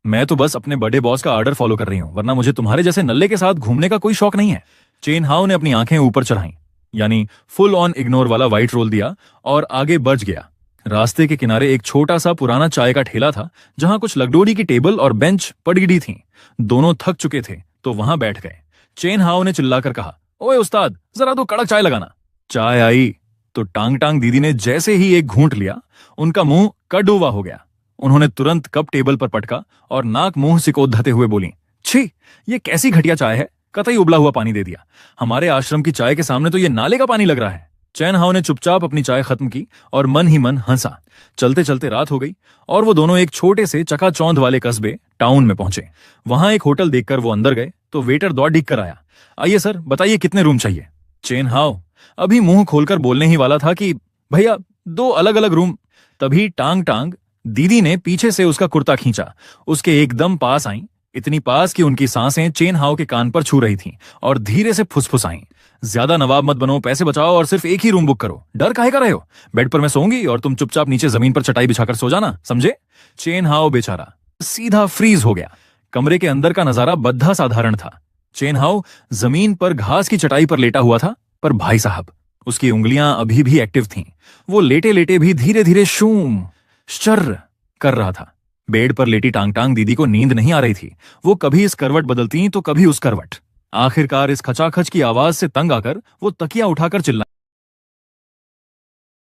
मैं तो बस अपने बड़े बॉस का ऑर्डर फॉलो कर रही हूं, वरना मुझे तुम्हारे जैसे नल्ले के साथ घूमने का कोई शौक नहीं है। चेन हाउ ने अपनी आंखें ऊपर चढ़ाई, यानी फुल ऑन इग्नोर वाला व्हाइट रोल दिया और आगे बढ़ गया। रास्ते के किनारे एक छोटा सा पुराना चाय का ठेला था जहां कुछ लकड़ोड़ी की टेबल और बेंच पड़ी थी। दोनों थक चुके थे तो वहां बैठ गए। चेन हाउ ने चिल्लाकर कहा, ओए उस्ताद, जरा तो कड़क चाय लगाना। चाय आई तो टांग टांग दीदी ने जैसे ही एक घूंट लिया, उनका मुंह कड़वा हो गया। उन्होंने तुरंत कप टेबल पर पटका और नाक मुंह सिकोधते हुए बोली, छी, ये कैसी घटिया चाय है, कतई उबला हुआ पानी दे दिया। हमारे आश्रम की चाय के सामने तो ये नाले का पानी लग रहा है। चैन हाउ ने चुपचाप अपनी चाय खत्म की और मन ही मन हंसा। चलते चलते रात हो गई और वो दोनों एक छोटे से चकाचौंध वाले कस्बे टाउन में पहुंचे। वहां एक होटल देखकर वो अंदर गए तो वेटर दौड़ डिग कर आया, आइए सर, बताइए कितने रूम चाहिए? चेन हाउ अभी मुंह खोलकर बोलने ही वाला था कि भैया 2 अलग अलग रूम। तभी टांग टांग दीदी ने पीछे से उसका कुर्ता खींचा, उसके एकदम पास आई, इतनी पास कि उनकी सांसें चेन हाउ के कान पर छू रही थीं और धीरे से फुसफुसाईं, ज्यादा नवाब मत बनो, पैसे बचाओ और सिर्फ एक ही रूम बुक करो। डर काहे कर रहे हो? बेड पर मैं सोऊंगी और तुम चुपचाप नीचे जमीन पर चटाई बिछाकर सो जाना, समझे? चेन हाउ बेचारा सीधा फ्रीज हो गया। कमरे के अंदर का नजारा बद्धा साधारण था। चेन हाउ जमीन पर घास की चटाई पर लेटा हुआ था, पर भाई साहब उसकी उंगलियां अभी भी एक्टिव थीं। वो लेटे लेटे भी धीरे धीरे शूम शर्र कर रहा था। बेड पर लेटी टांग टांग दीदी को नींद नहीं आ रही थी। वो कभी इस करवट बदलती तो कभी उस करवट। आखिरकार इस खचाखच की आवाज से तंग आकर वो तकिया उठाकर चिल्लाई,